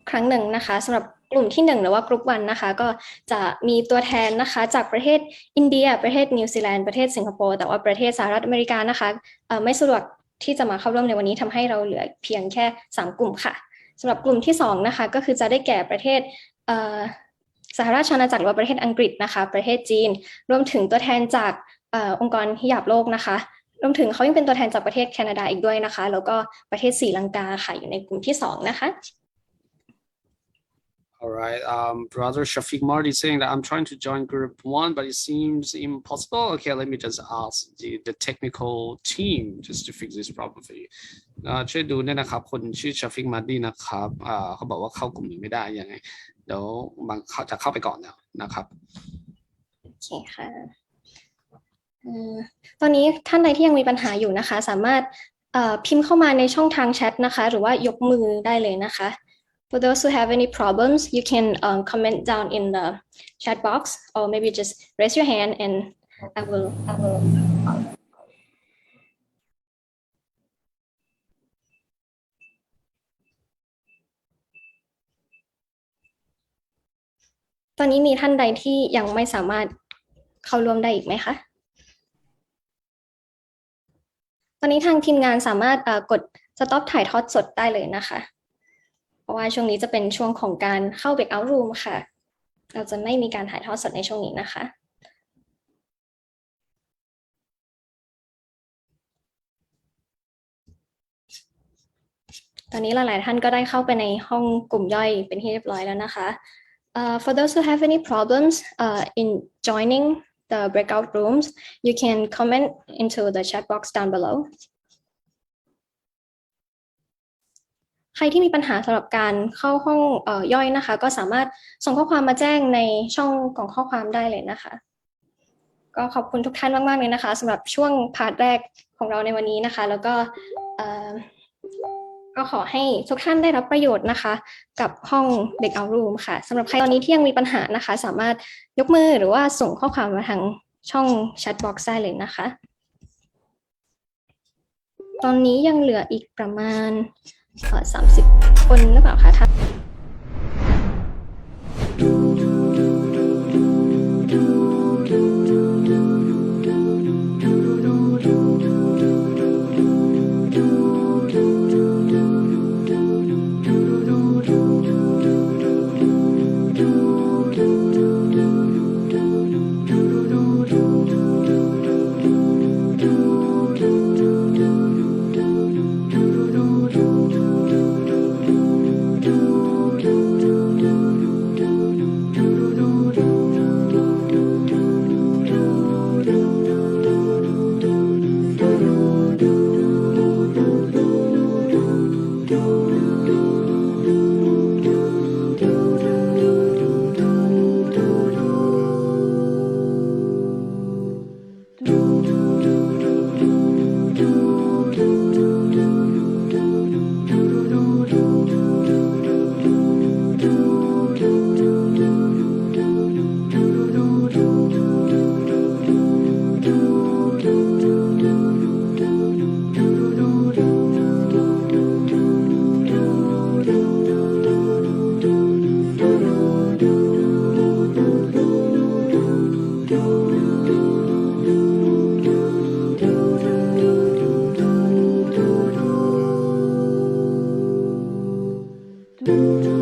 ครั้งหนึ่งนะคะสำหรับกลุ่มที่1หรือว่ากลุ่ม1นะคะก็จะมีตัวแทนนะคะจากประเทศอินเดียประเทศนิวซีแลนด์ประเทศสิงคโปร์แต่ว่าประเทศสหรัฐอเมริกานะคะไม่สะดวกที่จะมาเข้าร่วมในวันนี้ทำให้เราเหลือเพียงแค่3กลุ่มค่ะสำหรับกลุ่มที่2นะคะก็คือจะได้แก่ประเทศสหราชอาณาจักรหรือว่าประเทศอังกฤษนะคะประเทศจีนรวมถึงตัวแทนจากองค์กรฮิญาบโลกนะคะรวมถึงเขายังเป็นตัวแทนจากประเทศแคนาดาอีกด้วยนะคะแล้วก็ประเทศศรีลังกาค่ะอยู่ในกลุ่มที่2นะคะ All right, brother Shafiq Mardi saying that I'm trying to join group 1, but it seems impossible. Okay, let me just ask the technical team just to fix this problem for you. ช่วยดูเนี่ยนะครับคนชื่อ Shafiq Mardi นะครับเขาบอกว่าเข้ากลุ่มนี้ไม่ได้ยังไงเดี๋ยวเขาจะเข้าไปก่อนแล้วนะครับโอเคค่ะตอนนี้ท่านใดที่ยังมีปัญหาอยู่นะคะสามารถพิมพ์เข้ามาในช่องทางแชทนะคะหรือว่ายกมือได้เลยนะคะ For those who have any problems, you can comment down in the chat box, or maybe just raise your hand, and I will. ตอนนี้มีท่านใดที่ยังไม่สามารถเข้าร่วมได้อีกไหมคะตอนนี้ทางทีมงานสามารถกด stop ถ่ายทอดสดได้เลยนะคะเพราะว่าช่วงนี้จะเป็นช่วงของการเข้า breakout room ค่ะเราจะไม่มีการถ่ายทอดสดในช่วงนี้นะคะตอนนี้หลายๆท่านก็ได้เข้าไปในห้องกลุ่มย่อยเป็นที่เรียบร้อยแล้วนะคะ For those who have any problems in joining the breakout rooms, you can comment into the chat box down below. ใครที่มีปัญหาสำหรับการเข้าห้องย่อยนะคะก็สามารถส่งข้อความมาแจ้งในช่องของข้อความได้เลยนะคะก็ขอบคุณทุกท่านมากๆเลยนะคะสำหรับช่วงพาร์ทแรกของเราในวันนี้นะคะแล้วก็ขอให้ทุกท่านได้รับประโยชน์นะคะกับห้อง breakout room ค่ะสำหรับใครตอนนี้ที่ยังมีปัญหานะคะสามารถยกมือหรือว่าส่งข้อความมาทางช่อง chat box ได้เลยนะคะตอนนี้ยังเหลืออีกประมาณ30 คนหรือเปล่าคะท่าน do